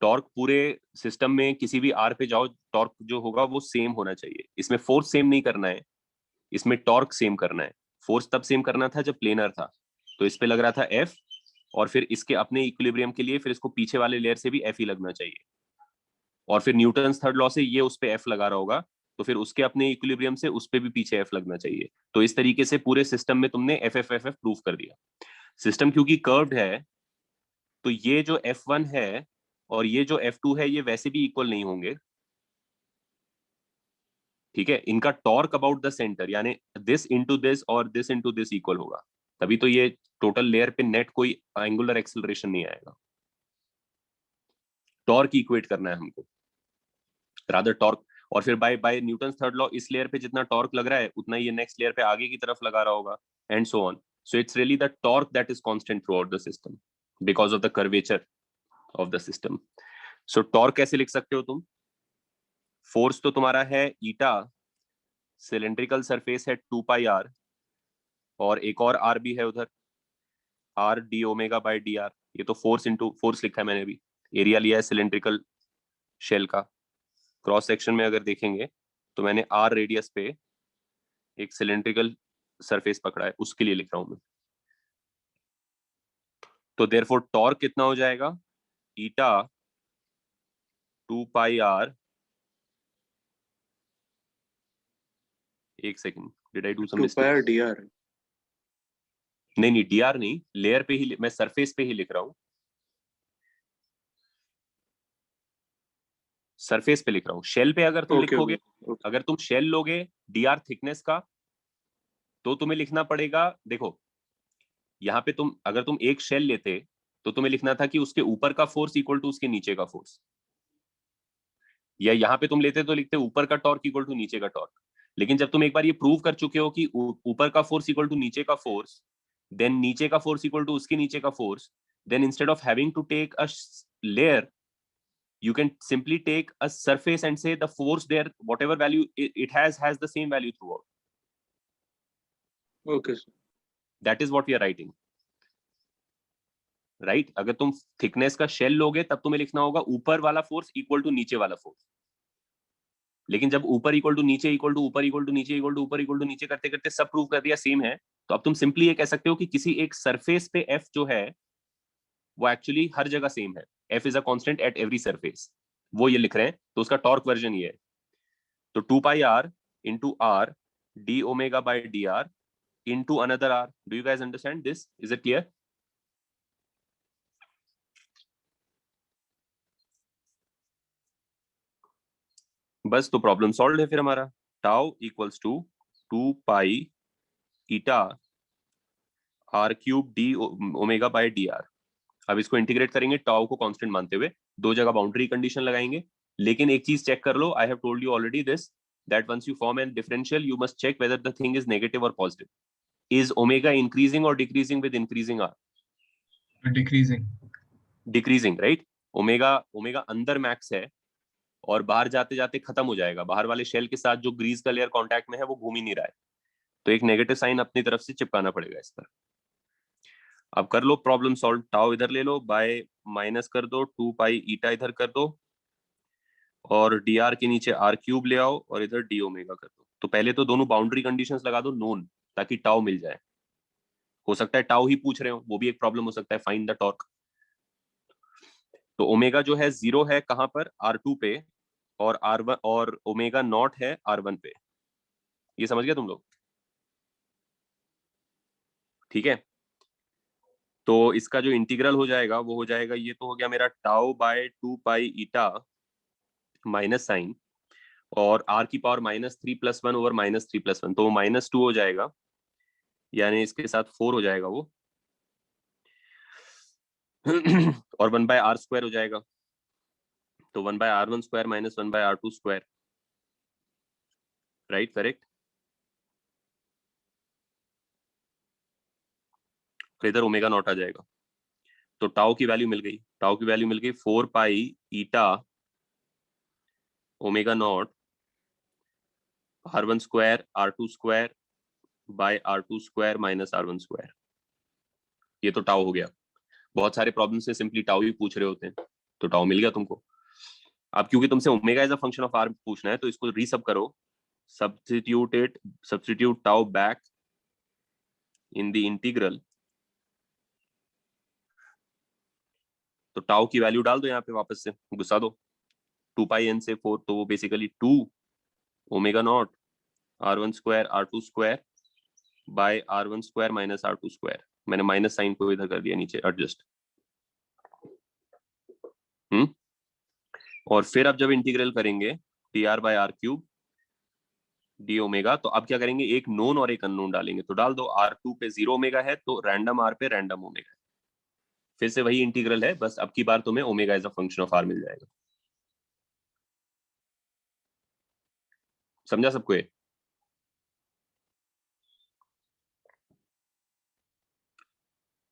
Speaker 1: टॉर्क पूरे सिस्टम में किसी भी आर पे जाओ, टॉर्क जो होगा वो सेम होना चाहिए। इसमें फोर्स सेम नहीं करना है, इसमें टॉर्क सेम करना है। फोर्स तब सेम करना था जब प्लेनर था, तो इस पे लग रहा था एफ, और फिर इसके अपने इक्विलिब्रियम के लिए फिर इसको पीछे वाले लेयर से भी एफ ही लगना चाहिए, और फिर न्यूटन थर्ड लॉ से ये उस पे एफ लगा रहा होगा, तो फिर उसके अपने इक्विलिब्रियम से उस पे भी पीछे एफ लगना चाहिए। तो इस तरीके से पूरे सिस्टम में तुमने F F F F prove कर दिया। सिस्टम क्योंकि कर्व्ड है, तो ये जो F1 है और ये जो F2 है ये वैसे भी इक्वल नहीं होंगे, ठीक है। इनका टॉर्क अबाउट द सेंटर यानी दिस इनटू दिस और दिस इनटू दिस इक्वल होगा, तभी तो ये टोटल लेयर पे नेट कोई एंगुलर एक्सेलरेशन नहीं आएगा। टॉर्क इक्वेट करना है हमको, रादर टॉर्क। और फिर by by Newton third law इस लेयर पे जितना टॉर्क लग रहा है उतना ये नेक्स्ट लेयर पे आगे की तरफ लगा रहा होगा, and so on. So it's really the torque that is constant through out the system because of the curvature of the system. So torque कैसे लिख सकते हो तुम? फोर्स तो तुम्हारा है ईटा, सिलेंड्रिकल सरफेस है 2 पाई आर, और एक और आर भी है उधर, are D omega by D R. ये तो फोर्स इंटू फोर्स लिखा है मैंने भी। एरिया लिया है सिलेंड्रिकल शेल का। क्रॉस सेक्शन में अगर देखेंगे तो मैंने आर रेडियस पे एक सिलेंड्रिकल सरफेस पकड़ा है, उसके लिए लिख रहा हूं मैं। तो देयरफॉर टॉर्क कितना हो जाएगा? ईटा 2 पाई आर, एक second, did I do some
Speaker 4: 2
Speaker 1: mistake?
Speaker 4: Pi dr
Speaker 1: नहीं नहीं, डीआर नहीं, लेयर पे ही मैं सरफेस पे ही लिख रहा हूँ, सरफेस पे लिख रहा हूँ। शेल पे अगर तुम
Speaker 4: ओके
Speaker 1: लिखोगे,
Speaker 4: ओके
Speaker 1: अगर तुम शेल लोगे डीआर थिकनेस का, तो तुम्हें लिखना पड़ेगा, देखो यहाँ पे तुम अगर तुम एक शेल लेते तो तुम्हें लिखना था कि उसके ऊपर का फोर्स इक्वल टू उसके नीचे का फोर्स, या यहाँ पे तुम लेते तो लिखते ऊपर का टॉर्क इक्वल टू नीचे का टॉर्क। लेकिन जब तुम एक बार ये प्रूव कर चुके हो कि ऊपर का फोर्स इक्वल टू नीचे का फोर्स, देन नीचे का फोर्स इक्वल टू उसके नीचे का force, then instead of having to take a layer, you can simply take a surface and say the force there, whatever value it has the same value throughout.
Speaker 4: Okay sir
Speaker 1: That is what we are writing, right? अगर तुम thickness का shell लोगे तब तुम्हें लिखना होगा ऊपर वाला फोर्स इक्वल टू नीचे वाला फोर्स। लेकिन जब ऊपर इक्वल टू नीचे इक्वल टू ऊपर इक्वल टू नीचे इक्वल टू ऊपर इक्वल टू नीचे करते करते सब प्रूव कर दिया सेम है, तो अब तुम सिंपली ये कह सकते हो कि किसी एक सरफेस पे एफ जो है वो एक्चुअली हर जगह सेम है, F is a constant at every surface, वो ये लिख रहे हैं। तो उसका टॉर्क वर्जन ये है, तो 2 pi R into R D omega by D R into another r. Do you guys understand this? Is it clear? बस तो प्रॉब्लम सॉल्व है फिर हमारा। Tau equals to 2 pi eta r cube d omega by D r. अब इसको integrate करेंगे tau को constant मानते हुए, दो जगह बाउंड्री कंडीशन लगाएंगे। लेकिन एक चीज चेक कर लो, I have told you already this, that once you form an differential you must check whether the thing is negative or positive. Is omega increasing or decreasing with increasing r?
Speaker 2: Decreasing.
Speaker 1: Decreasing, right? Omega अंदर max है और बाहर जाते जाते खत्म हो जाएगा, बाहर वाले शेल के साथ जो ग्रीस का लेयर कांटेक्ट में है वो घूम ही नहीं रहा है, तो एक नेगेटिव साइन अपनी तरफ से चिपकाना पड़ेगा इस पर। अब कर लो प्रॉब्लम सॉल्व, टाउ इधर ले लो, बाय माइनस कर दो, 2 पाई ईटा इधर कर दो, और डी आर के नीचे आर क्यूब ले आओ और इधर डी ओमेगा कर दो। तो पहले तो दोनों बाउंड्री कंडीशंस लगा दो नोन, ताकि टाउ मिल जाए। हो सकता है टाउ ही पूछ रहे हो, वो भी एक प्रॉब्लम हो सकता है, फाइंड द टॉर्क। तो ओमेगा जो है 0 है कहां पर? R2 पे, और R1 और ओमेगा नॉट है R1 पे। ये समझ गया तुम लोग? ठीक है, तो इसका जो इंटीग्रल हो जाएगा वो हो जाएगा, ये तो हो गया मेरा tau bye 2 pi eta minus sign, और r की पावर -3+1 ओवर -3+1, तो वो -2 हो जाएगा, यानी इसके साथ 4 हो जाएगा वो और 1/r² हो जाएगा, तो 1/r1² minus 1/r2², right? Correct. तो इधर ओमेगा नॉट आ जाएगा, तो टाउ की वैल्यू मिल गई, टाउ की वैल्यू मिल गई 4 pi eta omega naught R1² R2² by R2² minus R1²। ये तो टाउ हो गया। बहुत सारे प्रॉब्लम से सिंपली टाउ ही पूछ रहे होते हैं, तो टाउ मिल गया तुमको। अब क्योंकि तुमसे omega as a function of r पूछना है, तो इसको रीसब करो, substitute tau back in the integral, तो टाउ की वैल्यू डाल दो यहाँ पे, वापस से घुसा दो 2 पाई n से 4, तो वो basically 2 omega naught r1 square r2 square by r1 square minus r2 square. मैंने माइनस साइन को इधर कर दिया नीचे एडजस्ट। और फिर अब जब इंटीग्रल करेंगे t r by r cube d omega, तो अब क्या करेंगे, एक नोन और एक अननोन डालेंगे, तो डाल दो R2 पे 0 ओमेगा है, तो रैंडम R पे रैंडम ओमेगा है। फिर से वही इंटीग्रल है, बस अब की बार तुम्हें omega as a function of R मिल जाएगा। समझा सबको ये?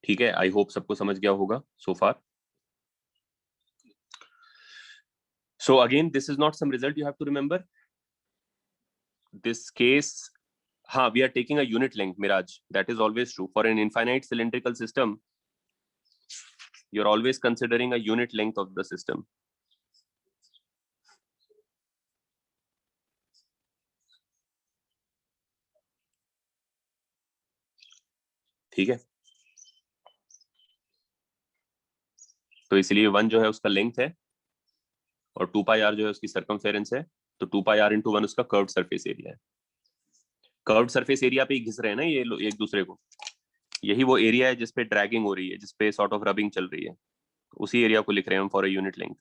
Speaker 1: ठीक है, आई होप सबको समझ गया होगा सो फार। So again, this is not some result you have to remember. This case, हाँ, we are taking a unit length, Miraj. That is always true. For an infinite cylindrical system, you're always considering a unit length of the system. ठीक है, तो इसलिए 1 जो है उसका length है और 2 पाई आर जो है उसकी सर्कमफेरेंस है, तो 2 पाई आर इंटू 1 उसका कर्व्ड सरफेस एरिया है। कर्व्ड सरफेस एरिया पे ही घिस रहे हैं ना ये एक दूसरे को, यही वो एरिया है जिसपे ड्रैगिंग हो रही है, जिसपे सॉर्ट ऑफ रबिंग चल रही है, उसी एरिया को लिख रहे हैं हम फॉर अ यूनिट लेंथ।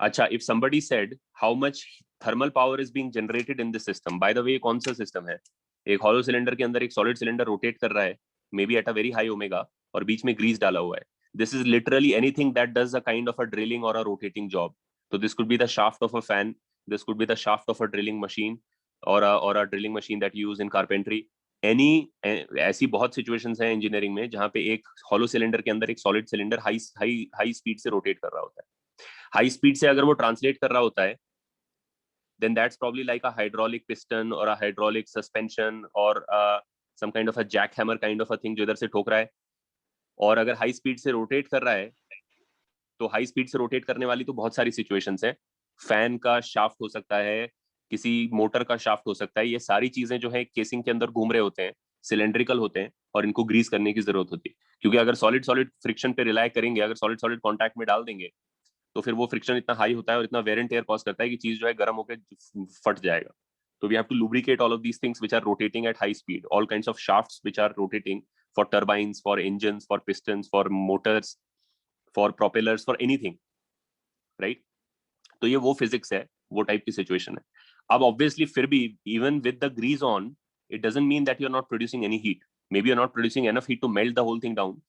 Speaker 1: अच्छा, if somebody said how much thermal power is being generated in this system, by the way कौन सा सिस्टम है, एक हॉलो सिलेंडर के अंदर एक सॉलिड सिलेंडर रोटेट कर रहा है, maybe at a very high omega, और बीच में ग्रीस डाला हुआ है। This is literally anything that does a kind of a drilling or a rotating job. तो this could be the shaft of a fan, this could be the shaft of a drilling machine, or a drilling machine that use in carpentry. Any ऐसी बहुत situations हैं engineering में जहां पे एक hollow cylinder के अंदर एक solid cylinder high high high speed से रोटेट कर रहा होता है। हाई स्पीड से अगर वो ट्रांसलेट कर रहा होता है, then that's probably like a hydraulic piston or a hydraulic suspension or some kind of a jackhammer kind of a thing जो इधर से ठोक रहा है। और अगर हाई स्पीड से रोटेट कर रहा है, तो हाई स्पीड से रोटेट करने वाली तो बहुत सारी सिचुएशंस हैं। फैन का शाफ्ट हो सकता है, किसी मोटर का शाफ्ट हो सकता है, ये सारी चीजें जो है केसिंग के अंदर घूम रहे होते हैं, सिलेंड्रिकल होते हैं, और इनको ग्रीस करने की जरूरत होती है। क्योंकि अगर सॉलिड सॉलिड फ्रिक्शन पे रिलाय करेंगे, अगर सॉलिड सॉलिड कॉन्टैक्ट में डाल देंगे, तो फिर वो फ्रिक्शन इतना हाई होता है और इतना वेर एंड टेयर कॉज करता है कि चीज जो है गर्म होकर फट जाएगा। तो we have to lubricate all of these things which are rotating at high speed, all kinds of shafts which are rotating, for turbines, for engines, for pistons, for motors, for propellers, for anything, right. तो ये वो physics है, वो type की situation है। अब obviously फिर भी even with the grease on, it doesn't mean that you are not producing any heat. Maybe you are not producing enough heat to melt the whole thing down,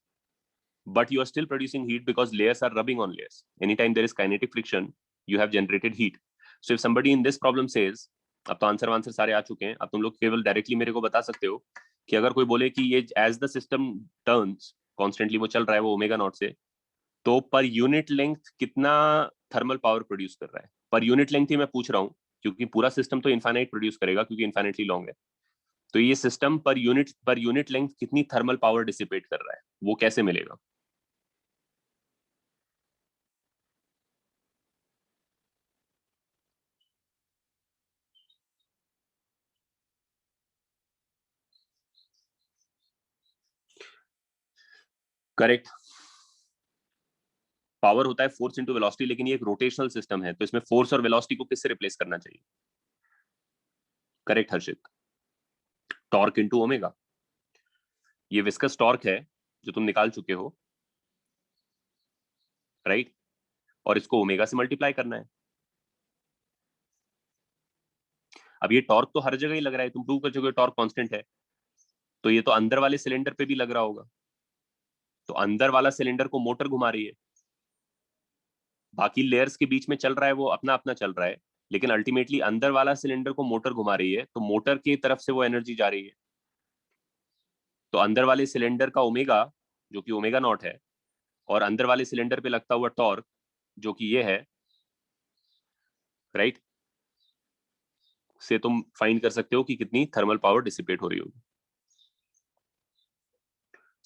Speaker 1: but you are still producing heat because layers are rubbing on layers. Anytime there is kinetic friction, you have generated heat. So if somebody in this problem says, अब तो answer सारे आ चुके हैं, अब तुम लोग केवल directly मेरे को बता सकते हो कि अगर कोई बोले कि ये as the system turns constantly वो चल रहा है वो ओमेगा नॉट से, तो पर यूनिट लेंथ कितना थर्मल पावर प्रोड्यूस कर रहा है, पर यूनिट लेंथ ही मैं पूछ रहा हूँ, क्योंकि पूरा सिस्टम तो इनफाइनाइट प्रोड्यूस करेगा क्योंकि इनफाइनाइटली लॉन्ग है। तो ये सिस्टम पर यूनिट लेंथ कितनी थर्मल पावर डिसिपेट कर रहा है, वो कैसे मिलेगा? करेक्ट, पावर होता है फोर्स इंटू वेलोसिटी, लेकिन ये एक रोटेशनल सिस्टम है, तो इसमें फोर्स और वेलोसिटी को किससे रिप्लेस करना चाहिए? करेक्ट हर्षित, टॉर्क इंटू ओमेगा। ये विस्कस टॉर्क है जो तुम निकाल चुके हो, राइट, और इसको ओमेगा से मल्टीप्लाई करना है। अब ये टॉर्क तो हर जगह ही लग रहा है, तुम प्रूव कर चुके हो टॉर्क कांस्टेंट है, तो ये तो अंदर वाले सिलेंडर पे भी लग रहा होगा, तो अंदर वाला सिलेंडर को मोटर घुमा रही है, बाकी लेयर्स के बीच में चल रहा है वो अपना अपना चल रहा है, लेकिन अल्टीमेटली अंदर वाला सिलेंडर को मोटर घुमा रही है, तो मोटर की तरफ से वो एनर्जी जा रही है। तो अंदर वाले सिलेंडर का ओमेगा जो कि ओमेगा नॉट है, और अंदर वाले सिलेंडर पे लगता हुआ टॉर्क जो कि ये है, राइट, से तुम फाइंड कर सकते हो कि कितनी थर्मल पावर डिसिपेट हो रही होगी।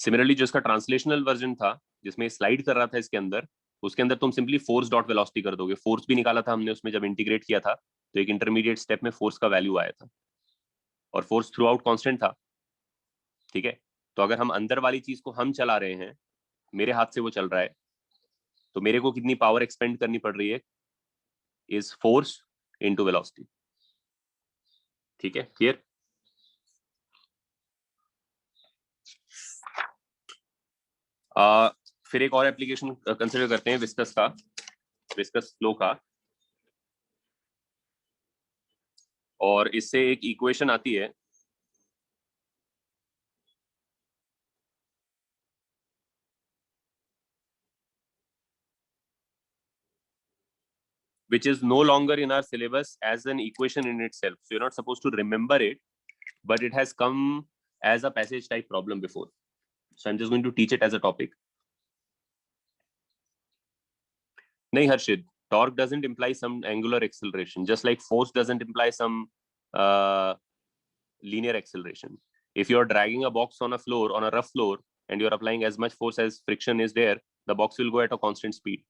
Speaker 1: सिमिलरली जो इसका ट्रांसलेशनल वर्जन था जिसमें स्लाइड कर रहा था इसके अंदर, उसके अंदर तुम सिंपली फोर्स डॉट वेलोसिटी कर दोगे। फोर्स भी निकाला था हमने उसमें जब इंटीग्रेट किया था, तो एक इंटरमीडिएट स्टेप में फोर्स का वैल्यू आया था और फोर्स थ्रू आउट कॉन्स्टेंट था। ठीक है, तो अगर हम अंदर वाली चीज को हम चला रहे हैं, मेरे हाथ से वो चल रहा है, तो मेरे को कितनी पावर एक्सपेंड करनी पड़ रही है इज फोर्स इनटू वेलोसिटी। ठीक है, क्लियर? फिर एक और एप्लीकेशन कंसिडर करते हैं विस्कस का, विस्कस फ्लो का। और इससे एक इक्वेशन आती है which is no longer in our syllabus as an equation in itself. So you're not supposed to remember it, but it has come as a passage type problem before. So I'm just going to teach it as a topic. Nahi Harshit, torque doesn't imply some angular acceleration, just like force doesn't imply some linear acceleration. If you're dragging a box on a floor, on a rough floor, and you're applying as much force as friction is there, the box will go at a constant speed.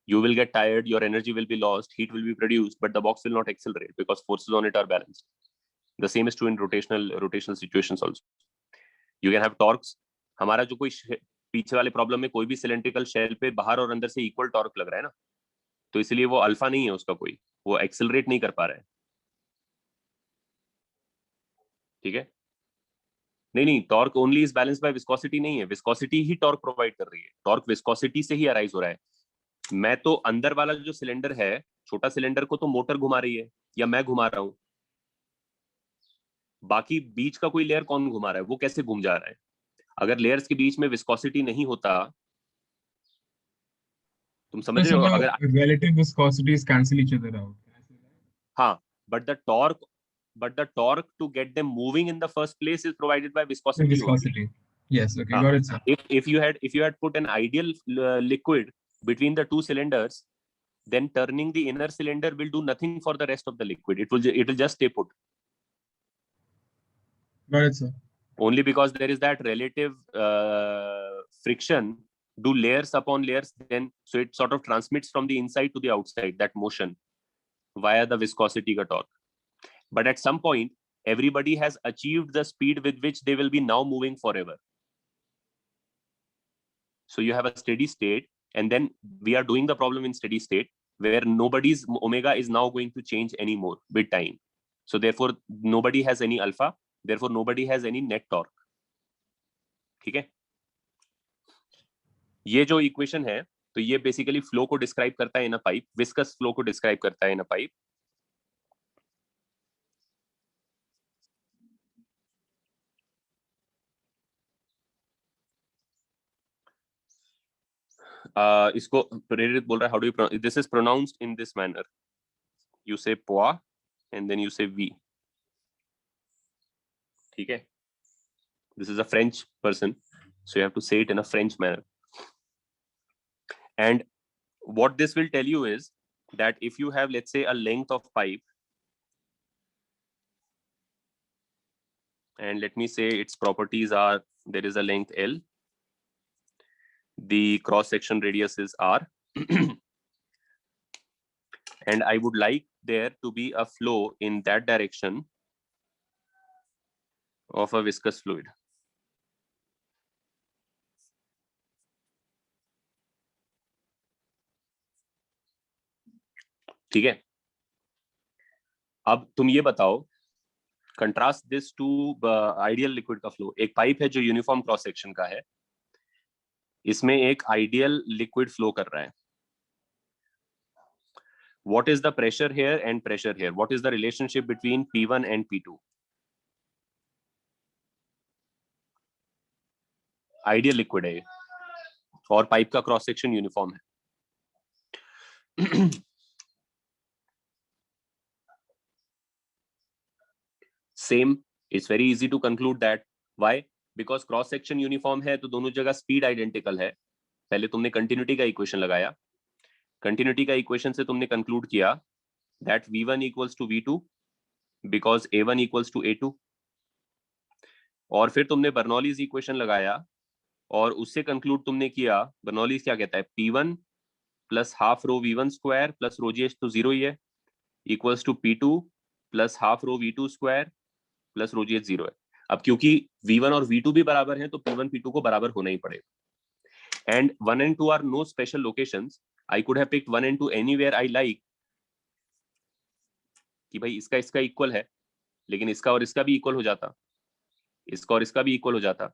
Speaker 1: You will get tired, your energy will be lost, heat will be produced, but the box will not accelerate because forces on it are balanced. The same is true in rotational situations also. You can have torques. हमारा जो कोई पीछे वाले problem में कोई भी cylindrical shell पे बाहर और अंदर से इक्वल टॉर्क लग रहा है ना, तो इसलिए वो अल्फा नहीं है उसका, कोई वो एक्सेलरेट नहीं कर पा रहा है। ठीक है, नहीं, torque only is balance bye viscosity नहीं है, विस्कोसिटी ही टॉर्क प्रोवाइड कर रही है, टॉर्क विस्कोसिटी से ही अराइज हो रहा है। मैं तो अंदर वाला जो सिलेंडर है, छोटा सिलेंडर को तो मोटर घुमा रही है या मैं घुमा रहा हूं, बाकी बीच का कोई लेयर कौन घुमा रहा है, वो कैसे घूम जा रहा है? अगर लेयर्स के बीच में विस्कोसिटी नहीं होता, तुम समझ रहे हो? अगर
Speaker 2: relative viscosities cancel each other out.
Speaker 1: हाँ, but the torque to get them moving in the first place is provided by viscosity only.
Speaker 2: Viscosity. Yes, okay, got it, sir.
Speaker 1: If you had put an ideal liquid between the two cylinders, then turning the inner cylinder will do nothing for the rest of the liquid. It will just stay put.
Speaker 2: Got it, sir.
Speaker 1: Only because there is that relative friction, do layers upon layers, then so it sort of transmits from the inside to the outside, that motion via the viscosity ka torque. But at some point, everybody has achieved the speed with which they will be now moving forever. So you have a steady state, and then we are doing the problem in steady state where nobody's omega is now going to change anymore with time. So therefore, nobody has any alpha. Therefore, nobody has any net torque. ठीक है, ये जो equation है, तो ये basically flow को describe करता है इन अ पाइप, विस्कस फ्लो को डिस्क्राइब करता है इन अ पाइप। इसको प्रेरित बोल रहा है, how do you, this is pronounced in this manner, you से पोआ एंड देन यू से वी। ठीक है, this is a French person, so you have to say it in a French manner. And what this will tell you is that if you have, let's say, a length of pipe, and let me say its properties are, there is a length L, the cross section radius is R, and I would like there to be a flow in that direction of a viscous fluid. ठीक है, अब तुम ये बताओ, contrast this to ideal liquid का flow. एक pipe है जो यूनिफॉर्म क्रॉस सेक्शन का है, इसमें एक आइडियल लिक्विड फ्लो कर रहा है। What is the pressure here and pressure here? What is the relationship between P1 and P2? Ideal liquid है और पाइप का क्रॉस सेक्शन यूनिफॉर्म है। Same, it's very easy to conclude that. Why? Because cross section uniform है तो दोनों जगह speed identical है। पहले तुमने कंटिन्यूटी का इक्वेशन लगाया, कंटिन्यूटी का इक्वेशन से तुमने कंक्लूड किया that V1 equals to V2 because A1 equals to A2, और फिर तुमने बर्नौलीज इक्वेशन लगाया और उससे कंक्लूड तुमने किया, बर्नौलीज क्या कहता है, P1 plus half rho V1 square plus rho GH तो जीरो ही है, equals to P2 plus half rho V2 square plus rho GH zero है। अब क्योंकि V1 और V2 भी बराबर हैं तो P1 P2 को बराबर होना ही पड़ेगा। And 1 and 2 are no special locations, I could have picked 1 and 2 anywhere I like, कि भाई इसका इसका इक्वल है, लेकिन इसका और इसका भी इक्वल हो जाता, इसका और इसका भी इक्वल हो जाता।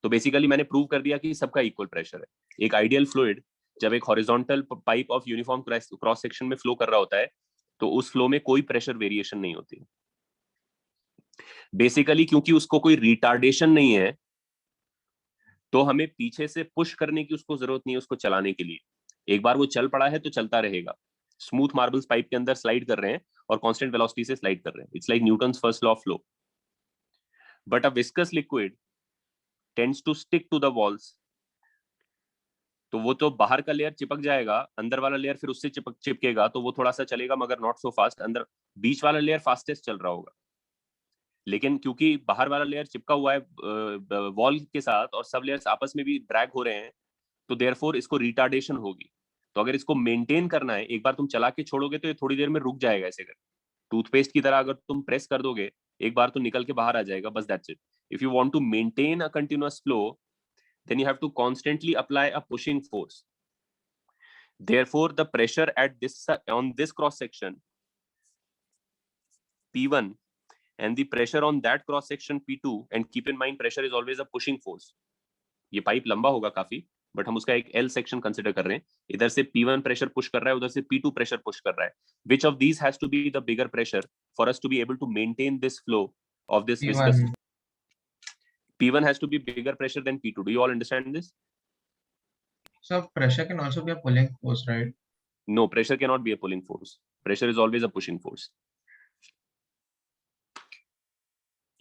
Speaker 1: तो बेसिकली मैंने प्रूव कर दिया कि सबका इक्वल प्रेशर है। एक आइडियल फ्लूइड जब एक horizontal pipe of uniform cross section में फ्लो कर रहा होता है तो उस फ्लो में कोई प्रेशर वेरिएशन नहीं होती। बेसिकली क्योंकि उसको कोई रिटार्डेशन नहीं है तो हमें पीछे से पुश करने की उसको जरूरत नहीं है उसको चलाने के लिए। एक बार वो चल पड़ा है तो चलता रहेगा। स्मूथ मार्बल्स पाइप के अंदर स्लाइड कर रहे हैं और कांस्टेंट वेलोसिटी से स्लाइड कर रहे हैं। It's like Newton's first law of flow. But a viscous liquid tends to stick to the walls, तो वो तो बाहर का लेयर चिपक जाएगा, अंदर वाला लेयर फिर उससे चिपकेगा, तो वो थोड़ा सा चलेगा मगर नॉट सो फास्ट। अंदर बीच वाला लेयर फास्टेस्ट चल रहा होगा, लेकिन क्योंकि बाहर वाला लेयर चिपका हुआ है वॉल के साथ और सब लेयर्स आपस में भी ड्रैग हो रहे हैं, तो देयरफॉर इसको रिटार्डेशन होगी। तो अगर इसको मेंटेन करना है, एक बार तुम चला के छोड़ोगे तो ये थोड़ी देर में रुक जाएगा। ऐसे कर टूथपेस्ट की तरह अगर तुम प्रेस कर दोगे एक बार तो निकल के बाहर आ जाएगा, बस that's it. If you want to maintain a continuous flow then you have to constantly apply a pushing force. Therefore the pressure at this on this cross section P1 and the pressure on that cross section P2, and keep in mind pressure is always a pushing force. ये pipe लंबा होगा काफी, but हम उसका एक L section consider कर रहे हैं। इधर से P1 प्रेशर पुश कर रहा है, उधर से P2 प्रेशर पुश कर रहा है। Which of these has to be the bigger pressure for us to be able to maintain this flow of this viscous?
Speaker 3: P1.
Speaker 1: P1 has to be bigger pressure than P2. Do you all understand this?
Speaker 3: So pressure can also be a pulling force, right?
Speaker 1: No, pressure cannot be a pulling force. Pressure is always a pushing force.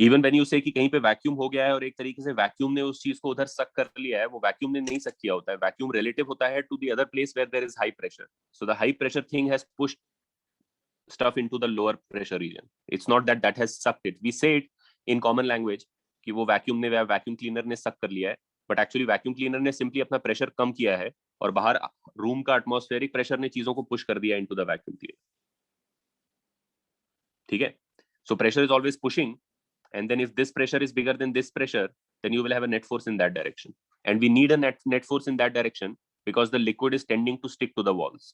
Speaker 1: Even when you say कि कहीं पे vacuum हो गया है और एक तरीके से वैक्यूम ने उस चीज को उधर सक कर लिया है, वो वैक्यूम ने नहीं सक किया होता है। वैक्यूम रिलेटिव होता है to the other place where there is high pressure. So the high pressure thing has pushed stuff into the lower pressure region. It's not that that has sucked it. We say it in common language कि वो vacuum ने vacuum cleaner ने सक कर लिया है, but actually vacuum cleaner ने simply अपना प्रेशर कम किया है और बाहर रूम का एटमॉस्फेरिक प्रेशर ने चीजों को पुश कर दिया इनटू द वैक्यूम क्लीनर। ठीक है? So pressure is always pushing, and then if this pressure is bigger than this pressure, then you will have a net force in that direction, and we need a net force in that direction because the liquid is tending to stick to the walls.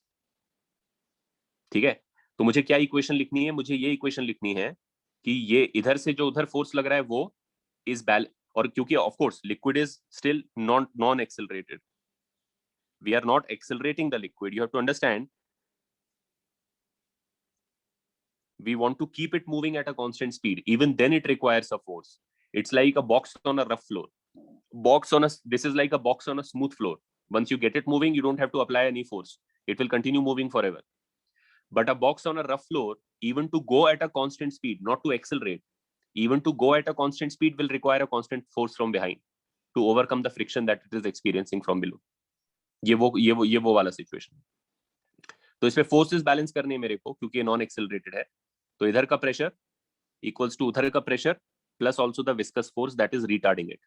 Speaker 1: ठीक है? तो मुझे क्या equation लिखनी है? मुझे ये equation लिखनी है कि ये इधर से जो उधर फोर्स लग रहा है वो इज बैलेंस, और क्योंकि of course liquid is still non accelerated, we are not accelerating the liquid, you have to understand, we want to keep it moving at a constant speed. Even then it requires a force. It's like a box on a rough floor. This is like a box on a smooth floor. Once you get it moving, you don't have to apply any force. It will continue moving forever. But a box on a rough floor, even to go at a constant speed, not to accelerate, even to go at a constant speed will require a constant force from behind to overcome the friction that it is experiencing from below. ये वो वाला situation. तो इसमें forces balance करने हैं मेरे को, क्योंकि नॉन एक्सेलरेटेड है, तो इधर का प्रेशर इक्वल्स टू उधर का pressure plus also the viscous force that is retarding it.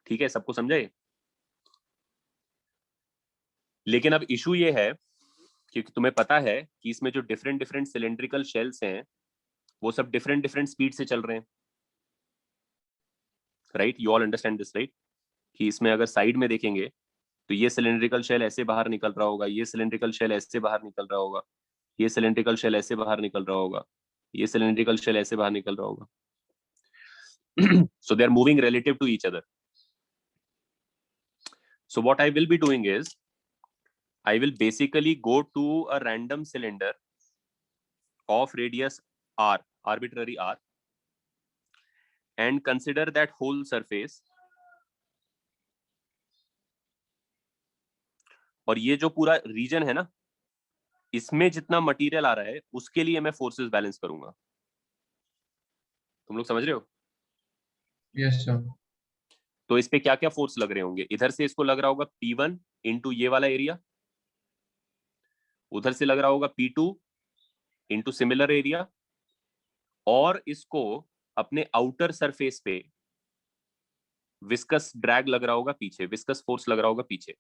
Speaker 1: ठीक है, सबको समझा ये? लेकिन अब इशू ये है क्योंकि तुम्हें पता है कि इसमें जो डिफरेंट डिफरेंट सिलेंड्रिकल शेल्स हैं वो सब डिफरेंट डिफरेंट स्पीड से चल रहे हैं, right? You all understand this, right? कि इसमें अगर साइड में देखेंगे तो ये सिलेंड्रिकल शेल ऐसे बाहर निकल रहा होगा, ये सिलेंड्रिकल शेल ऐसे बाहर निकल रहा होगा, ये सिलेंड्रिकल शेल ऐसे बाहर निकल रहा होगा, ये सिलेंड्रिकल शेल ऐसे बाहर निकल रहा होगा। So they are moving relative to each other. So what I will be doing is I will basically go to a random cylinder of radius r, arbitrary r, and consider that whole surface. और ये जो पूरा reason है ना, इसमें जितना material आ रहा है उसके लिए मैं फोर्सेस बैलेंस करूंगा। तुम लोग समझ रहे हो?
Speaker 3: Yes, sir.
Speaker 1: तो इस पे क्या क्या फोर्स लग रहे होंगे? इधर से इसको लग रहा होगा P1 इंटू ये वाला एरिया, उधर से लग रहा होगा P2 इंटू सिमिलर एरिया, और इसको अपने आउटर सरफेस पे विस्कस ड्रैग लग रहा होगा पीछे, विस्कस फोर्स लग रहा होगा पीछे।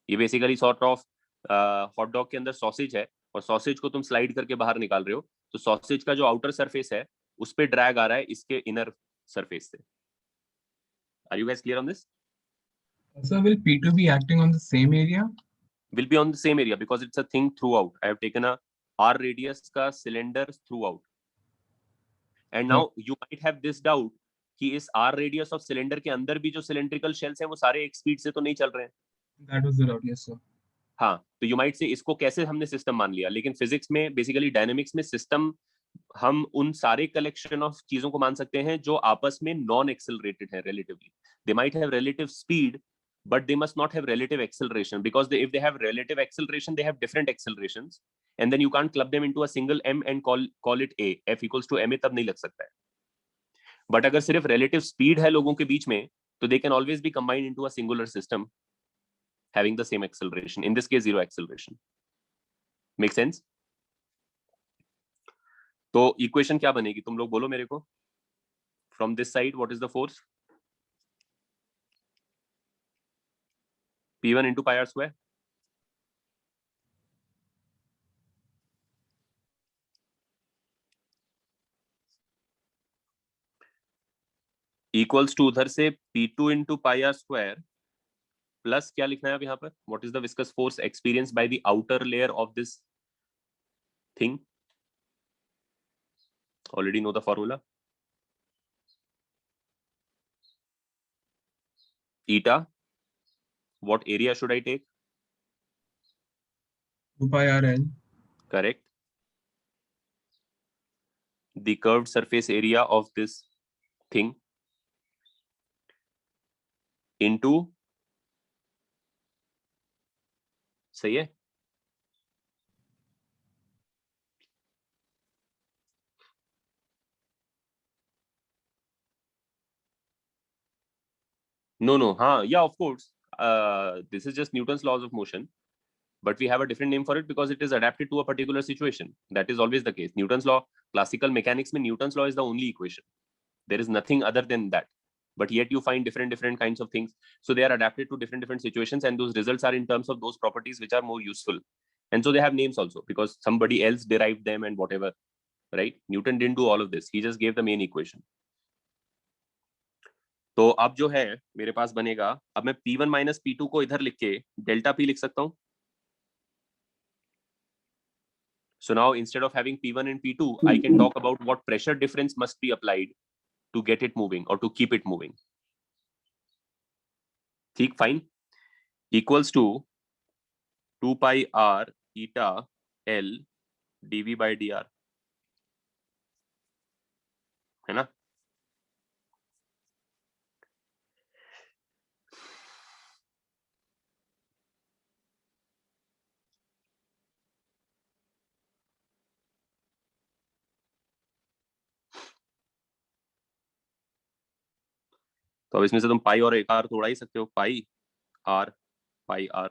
Speaker 1: ये basically sort of hot dog के अंदर सॉसेज है और सॉसेज को तुम स्लाइड करके बाहर निकाल रहे हो, तो सॉसेज का जो आउटर सरफेस है उस पे ड्रैग आ रहा है इसके इनर सरफेस से। Are you guys clear on this?
Speaker 2: So will P2 be acting on the same area?
Speaker 1: Will be on the same area because it's a thing throughout. I have taken a r radius का cylinder throughout, and now you might have this doubt कि इस r radius of cylinder के अंदर भी जो cylindrical shells हैं वो सारे एक स्पीड से तो नहीं चल रहे हैं।
Speaker 2: That was the doubt, yes sir.
Speaker 1: हाँ, तो यू माइट से इसको कैसे हमने सिस्टम मान लिया, लेकिन फिजिक्स में बेसिकली डायनेमिक्स में सिस्टम हम उन सारे कलेक्शन ऑफ चीजों को मान सकते हैं जो आपस में नॉन एक्सेलरेटेड है relatively. They might have relative speed but they must not have relative acceleration because if they have relative acceleration they have different accelerations and then you can't club them into a single m and call it a f equals to ma तब नहीं लग सकता है। but अगर सिर्फ relative speed है लोगों के बीच में तो they can always be combined into a singular system having the same acceleration, in this case zero acceleration. Make sense? तो इक्वेशन क्या बनेगी तुम लोग बोलो मेरे को। From this side what is the force? P1 into pi r square equals to उधर से P2 into pi r square plus क्या लिखना है अब यहाँ पर, what is the viscous force experience by the outer layer of this thing? Already know the formula. eta, what area should I take?
Speaker 2: 2 pi RL.
Speaker 1: Correct. The curved surface area of this thing into, सही है? No, हाँ, yeah, of course. This is just Newton's laws of motion, but we have a different name for it because it is adapted to a particular situation. That is always the case. Newton's law, classical mechanics में Newton's law is the only equation. There is nothing other than that. But yet you find different kinds of things. So they are adapted to different situations, and those results are in terms of those properties which are more useful. And so they have names also because somebody else derived them and whatever, right? Newton didn't do all of this. He just gave the main equation. तो अब जो है मेरे पास बनेगा, अब मैं P1 minus P2 को इधर लिख के डेल्टा P लिख सकता हूं। So now instead of having P1 and P2, I can talk about what pressure difference must be applied to get it moving or to keep it moving. ठीक, fine. Equals to 2 pi r eta L dv by dr, है ना? तो अब इसमें से तुम पाई और एक आर तोड़ा ही सकते हो, pi R pi R.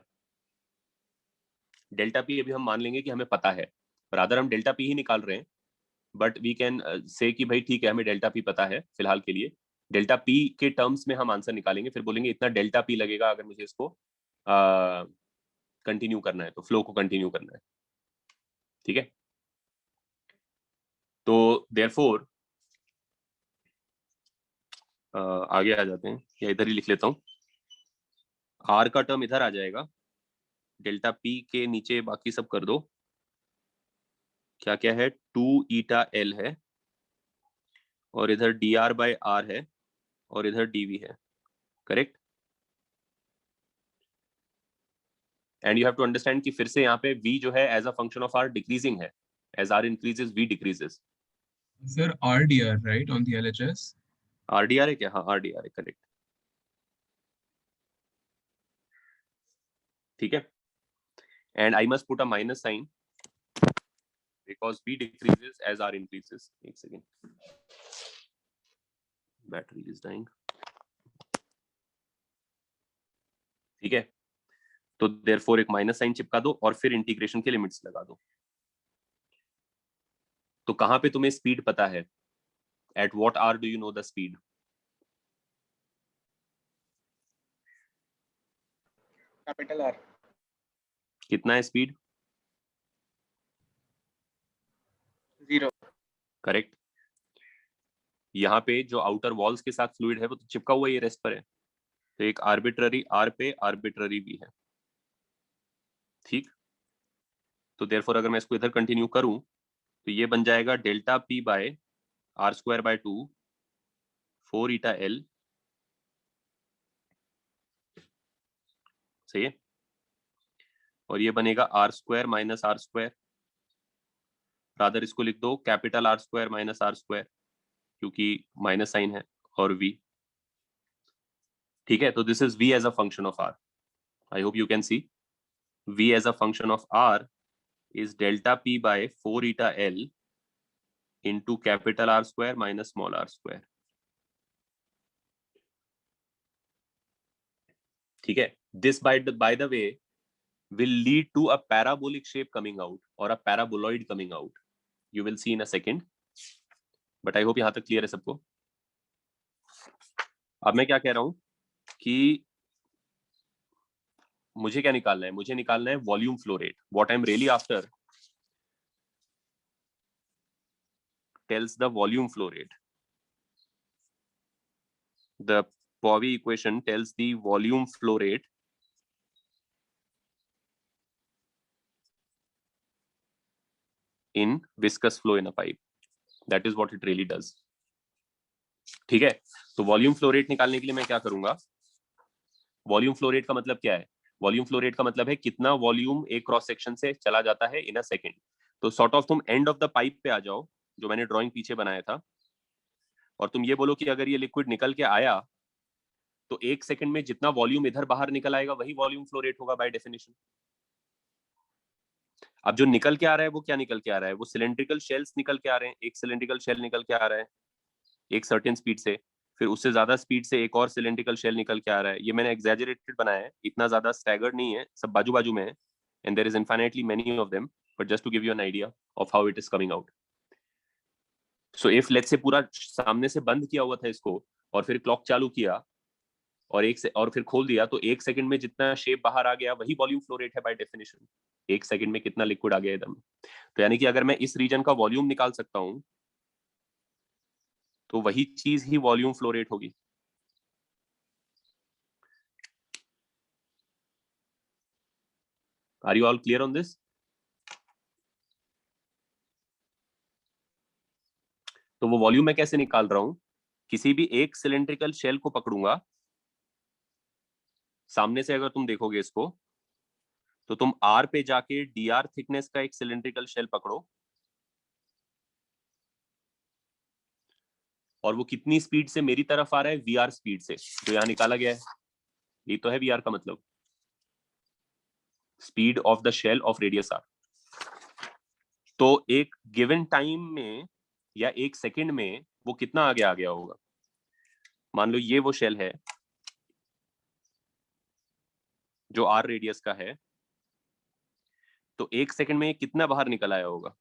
Speaker 1: Delta P अभी हम मान लेंगे कि हमें पता है, रादर हम डेल्टा पी ही निकाल रहे हैं, बट वी कैन से कि भाई ठीक है हमें डेल्टा पी पता है फिलहाल के लिए। डेल्टा पी के टर्म्स में हम आंसर निकालेंगे, फिर बोलेंगे इतना डेल्टा पी लगेगा अगर मुझे इसको कंटिन्यू करना है, तो फ्लो को कंटिन्यू करना है। ठीक है, तो देयरफॉर आगे आ जाते हैं, या इधर ही लिख लेता हूँ। आर का टर्म इधर आ जाएगा, डेल्टा पी के नीचे बाकी सब कर दो। क्या क्या है, 2 ईटा एल है, और इधर डी आर बाई आर है, और इधर डीवी है, correct. And you have to understand कि फिर से यहाँ पे v जो है as a function of R decreasing है, as R increases v decreases.
Speaker 2: Sir, RDR, right, on the LHS?
Speaker 1: RDR है क्या? हाँ आरडीआर है, करेक्ट। ठीक है, and I must put a minus sign because v decreases as R increases. एक second, battery is dying. ठीक है, तो देयरफॉर एक माइनस साइन चिपका दो और फिर इंटीग्रेशन के लिमिट्स लगा दो। तो कहां पे तुम्हें स्पीड पता है, At what r do you know the speed?
Speaker 4: capital R.
Speaker 1: कितना है स्पीड?
Speaker 4: 0.
Speaker 1: करेक्ट. यहाँ पे जो आउटर वॉल्स के साथ फ्लूइड है वो तो चिपका हुआ ये रेस्ट पर है, तो एक आर्बिट्ररी आर पे आर्बिट्ररी भी है. ठीक. तो देयरफॉर अगर मैं इसको इधर कंटिन्यू करूं तो ये बन जाएगा delta P by r square by 2 4 eta l. सही है. और ये बनेगा r square minus are square, rather इसको लिख दो capital r square minus are square, क्योंकि माइनस साइन है, और v. ठीक है. तो this is v as a function of r. I hope you can see v as a function of r is delta p by 4 eta l into capital R square minus small r square. ठीक है. This by the way will lead to a parabolic shape coming out or a paraboloid coming out. You will see in a second. But I hope यहाँ तक clear है सबको. अब मैं क्या कह रहा हूं कि मुझे क्या निकालना है? मुझे निकालना है volume flow rate. What I'm really after tells the volume flow rate. The Pauli equation tells the volume flow rate in viscous flow in a pipe. That is what it really does. ठीक है. तो volume flow rate निकालने के लिए मैं क्या करूंगा? Volume flow rate का मतलब क्या है? वॉल्यूम फ्लो रेट का मतलब है कितना वॉल्यूम एक क्रॉस सेक्शन से चला जाता है इन अ सेकंड. तो सॉर्ट ऑफ तुम एंड ऑफ द पाइप पे आ जाओ, जो मैंने ड्राइंग पीछे बनाया था, और तुम ये बोलो कि अगर ये लिक्विड निकल के आया तो एक सेकंड में जितना वॉल्यूम इधर बाहर निकल आएगा वही वॉल्यूम फ्लो रेट होगा बाय डेफिनेशन. अब जो निकल के आ रहा है वो क्या निकल के आ रहा है? वो सिलेंड्रिकल शेल्स निकल के आ रहे हैं. एक सिलेंड्रिकल शेल निकल के आ रहा है एक सर्टेन स्पीड से, फिर उससे ज्यादा स्पीड से एक और सिलेंड्रिकल शेल निकल के आ रहा है. ये मैंने एग्जैजरेटेड बनाया है, इतना ज्यादा स्टैगर्ड नहीं है, सब बाजू बाजू में है. And there is infinitely many of them, but just to give you an idea of how it is coming out. So if let's say पूरा सामने से बंद किया हुआ था इसको, और फिर क्लॉक चालू किया और फिर खोल दिया, तो एक सेकंड में जितना शेप बाहर आ गया वही वॉल्यूम फ्लो रेट है बाय डेफिनेशन. एक सेकंड में कितना लिक्विड आ गया एकदम. तो यानी कि अगर मैं इस रीजन का वॉल्यूम निकाल सकता हूं तो वही चीज ही वॉल्यूम फ्लो रेट होगी. Are you all clear on this? तो वो वॉल्यूम मैं कैसे निकाल रहा हूं? किसी भी एक सिलेंड्रिकल शेल को पकड़ूंगा, सामने से अगर तुम देखोगे इसको, तो तुम आर पे जाके dr थिकनेस का एक सिलेंड्रिकल शेल पकड़ो, और वो कितनी स्पीड से मेरी तरफ आ रहा है? vr स्पीड से, जो यहां निकाला गया है. ये तो है vr का मतलब, speed of the shell of radius r. तो एक गिवन टाइम में या एक सेकंड में वो कितना आगे आ गया होगा? मान लो ये वो शेल है जो आर रेडियस का है, तो एक सेकंड में कितना बाहर निकल आया होगा?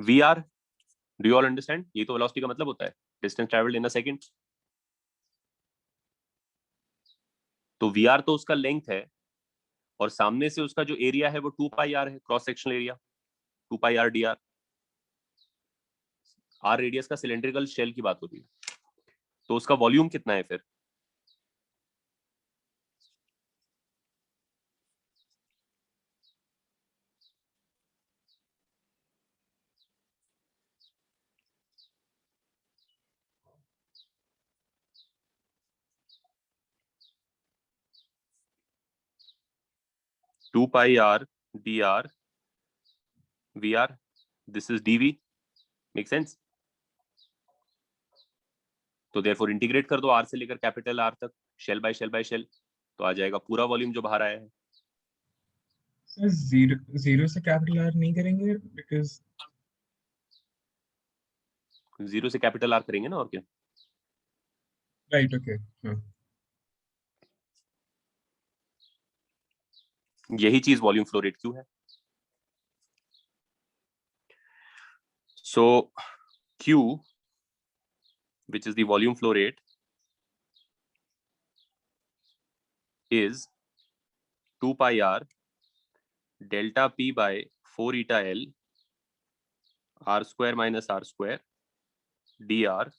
Speaker 1: V r. Do you all understand? ये तो वेलोसिटी का मतलब होता है, distance travelled in a second. तो वी आर तो उसका लेंथ है, और सामने से उसका जो एरिया है वो 2 पाई आर है, cross sectional area 2 pi r d r. R radius का सिलेंड्रिकल शेल की बात होती है, तो उसका वॉल्यूम कितना है फिर? Two pi r d r v r. This is d v. Make sense? तो देयरफॉर इंटीग्रेट कर दो आर से लेकर कैपिटल आर तक, shell by shell by shell, तो आ जाएगा पूरा वॉल्यूम जो बाहर आया है.
Speaker 2: सर जीरो से कैपिटल आर नहीं करेंगे बिकॉज
Speaker 1: जीरो से कैपिटल आर करेंगे ना, और क्या.
Speaker 2: Right okay.
Speaker 1: यही चीज वॉल्यूम फ्लो रेट क्यों है. So Q, which is the volume flow rate, is 2 pi r delta P by 4 eta L r square minus r square dr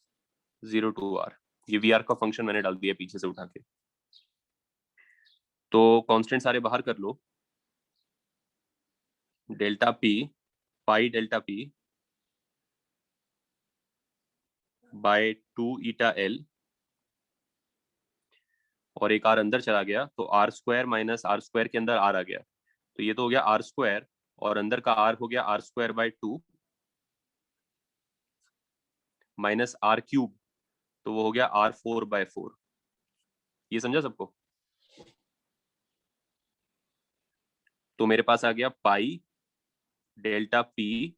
Speaker 1: 0 to r. ये we are का function मैंने डाल दिया पीछे से उठा के. तो कांस्टेंट सारे बाहर कर लो. Delta P pi delta P by 2 eta L और एक आर अंदर चला गया तो R square minus are square के अंदर आर आ गया तो ये तो हो गया आर स्क्वायर और अंदर का आर हो गया r square by 2 minus r cube तो वो हो गया आर 4 बाय 4. ये समझा सबको? तो मेरे पास आ गया पाई डेल्टा पी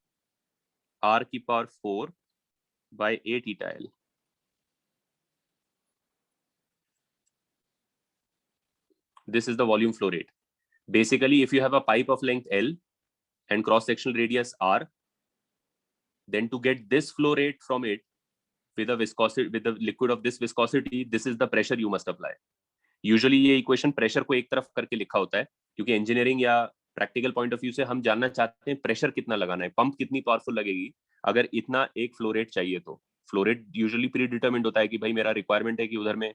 Speaker 1: आर की power 4 by 8 eta l. This is the volume flow rate. Basically, if you have a pipe of length L and cross-sectional radius R, then to get this flow rate from it with a viscosity, with the liquid of this viscosity, this is the pressure you must apply. Usually ये equation pressure को एक तरफ करके लिखा होता है क्योंकि engineering या प्रैक्टिकल पॉइंट ऑफ व्यू से हम जानना चाहते हैं प्रेशर कितना लगाना है, पंप कितनी पावरफुल लगेगी अगर इतना एक फ्लो रेट चाहिए. तो flow rate usually pre determined होता है कि भाई मेरा रिक्वायरमेंट है कि उधर में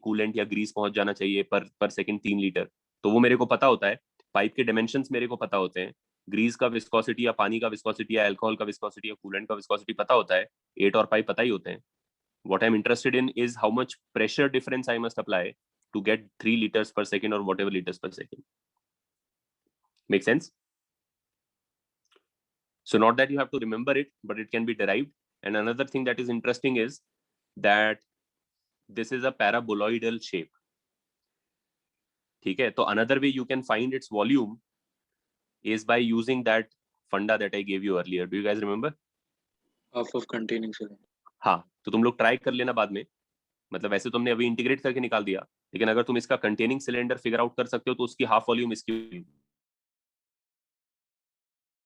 Speaker 1: कूलेंट या ग्रीस पहुंच जाना चाहिए पर सेकंड 3 लीटर. तो वो मेरे को पता होता है. पाइप के डायमेंशंस मेरे को पता होते हैं. ग्रीस का विस्कोसिटी या पानी का विस्कोसिटी या अल्कोहल का विस्कोसिटी या कूलेंट का विस्कोसिटी पता होता है. 8 और पाइप पता ही होते हैं. What I'm interested in is how much pressure difference I must apply to get 3 liters per second or whatever liters per second. Make sense? So not that you have to remember it, but it can be derived. And another thing that is interesting is that this is a paraboloidal shape. ठीक है? तो another way you can find its volume is by using that funda that I gave you earlier. Do you guys remember?
Speaker 4: Half of containing cylinder.
Speaker 1: हाँ, तो तुम लोग try कर लेना बाद में. मतलब वैसे तुमने अभी इंटीग्रेट करके निकाल दिया, लेकिन अगर तुम इसका कंटेनिंग सिलेंडर फिगर आउट कर सकते हो तो उसकी हाफ वॉल्यूम इसकी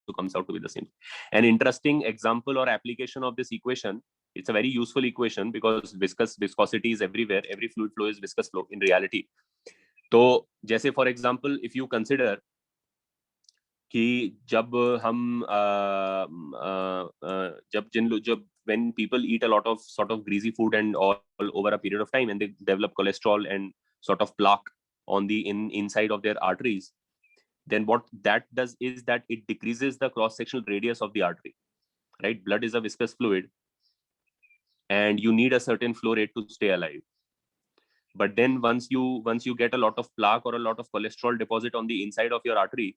Speaker 1: तो comes out to be the same. An interesting example or application of this equation, it's a very useful equation because viscosity is everywhere, every fluid flow is viscous flow in reality. तो जैसे for example if you consider कि जब हम जब when people eat a lot of sort of greasy food and all over a period of time and they develop cholesterol and sort of plaque on the inside of their arteries, then what that does is that it decreases the cross sectional radius of the artery, right? Blood is a viscous fluid and you need a certain flow rate to stay alive. But then once you get a lot of plaque or a lot of cholesterol deposit on the inside of your artery,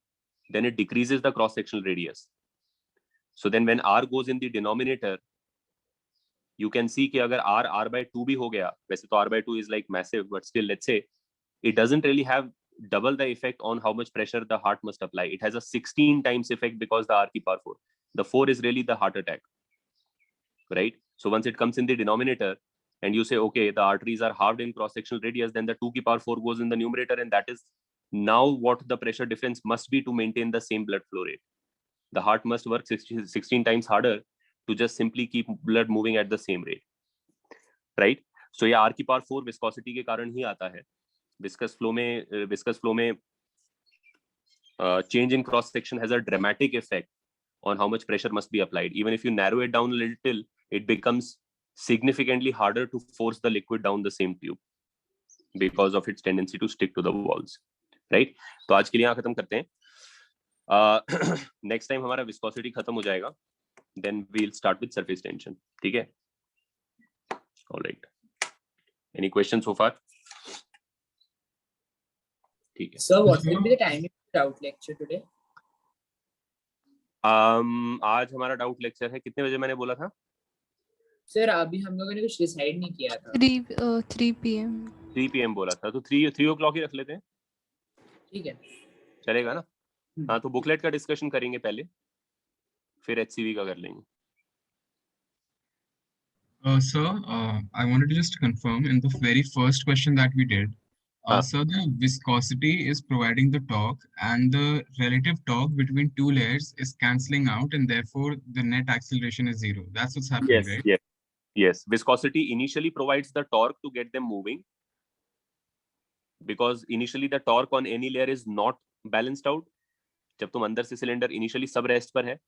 Speaker 1: then it decreases the cross sectional radius. So then when R goes in the denominator, you can see कि अगर R by 2 भी हो गया, वैसे तो R by 2 is like massive, but still let's say it doesn't really have double the effect on how much pressure the heart must apply. It has a 16 times effect because the R की power 4. The 4 is really the heart attack, right? So once it comes in the denominator and you say, okay, the arteries are halved in cross-sectional radius, then the 2 की power 4 goes in the numerator and that is now what the pressure difference must be to maintain the same blood flow rate. The heart must work 16 times harder to just simply keep blood moving at the same rate, right? So ये R की power 4 viscosity के कारण ही आता है. Viscous flow में change in cross section has a dramatic effect on how much pressure must be applied. Even if you narrow it down a little, it becomes significantly harder to force the liquid down the same tube because of its tendency to stick to the walls, right? तो आज के लिए यहाँ खत्म करते हैं. Next time हमारा viscosity खत्म हो जाएगा, then we'll start with surface tension. ठीक है? All right. Any questions so far? ठीक है.
Speaker 5: Sir, what will be the timing of the doubt lecture today?
Speaker 1: आज हमारा डाउट लेक्चर है. कितने बजे मैंने बोला था?
Speaker 5: सर अभी हम लोगों ने कुछ डिसाइड नहीं किया था.
Speaker 6: 3 PM.
Speaker 1: 3 PM बोला था तो 3 o'clock ही रख लेते हैं.
Speaker 5: ठीक है.
Speaker 1: चलेगा ना? हाँ, तो बुकलेट का डिस्कशन करेंगे पहले, फिर HCV का कर लेंगे.
Speaker 2: Sir, I wanted to just confirm in the very first question that we did, So the viscosity is providing the torque, and the relative torque between two layers is cancelling out, and therefore the net acceleration is zero. That's what's happening,
Speaker 1: Yes,
Speaker 2: right?
Speaker 1: yes. Viscosity initially provides the torque to get them moving, because initially the torque on any layer is not balanced out. जब तुम अंदर से cylinder initially सब rest पर है,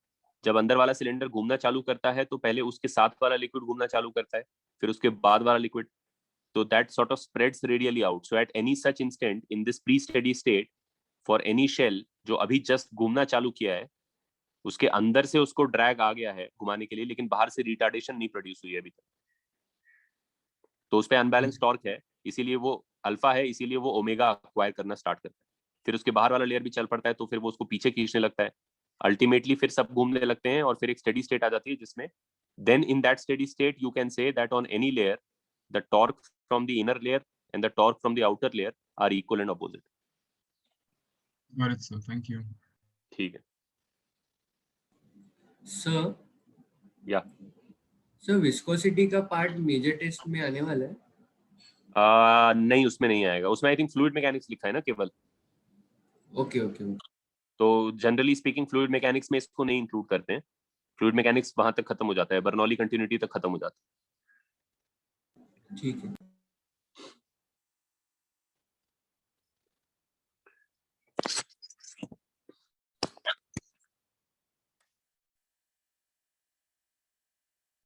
Speaker 1: जब अंदर वाला सिलेंडर घूमना चालू करता है तो पहले उसके साथ वाला लिक्विड घूमना चालू करता है, फिर उसके बाद वाला लिक्विड, तो that sort of spreads radially out. So at any such instant in this pre steady state, for any shell जो अभी जस्ट घूमना चालू किया है, उसके अंदर से उसको ड्रैग आ गया है घुमाने के लिए, लेकिन बाहर से रिटार्डेशन नहीं प्रोड्यूस हुई है अभी तक, तो उस पर अनबैलेंस टॉर्क है, इसीलिए वो अल्फा है, इसीलिए वो ओमेगा अक्वायर करना स्टार्ट करता है. फिर उसके बाहर वाला लेयर भी चल पड़ता है, तो फिर वो उसको पीछे खींचने लगता है. अल्टीमेटली फिर सब घूमने लगते हैं और फिर एक स्टेडी स्टेट आ जाती है, जिसमें then in that steady state you can say that on any layer the torque from the inner layer and the torque from the outer layer are equal and opposite.
Speaker 2: Got it, sir. Thank you.
Speaker 1: ठीक है.
Speaker 6: Sir
Speaker 1: या
Speaker 6: sir viscosity का part major test में आने वाला है?
Speaker 1: नहीं, उसमें नहीं आएगा. उसमें आई थिंक फ्लूइड मैकेनिक्स लिखा है ना केवल.
Speaker 6: Okay okay.
Speaker 1: तो जनरली स्पीकिंग फ्लूइड मैकेनिक्स में इसको नहीं इंक्लूड करते हैं. फ्लूइड मैकेनिक्स वहां तक खत्म हो जाता है, बर्नौली कंटिन्यूटी तक खत्म हो जाता है.
Speaker 6: ठीक है.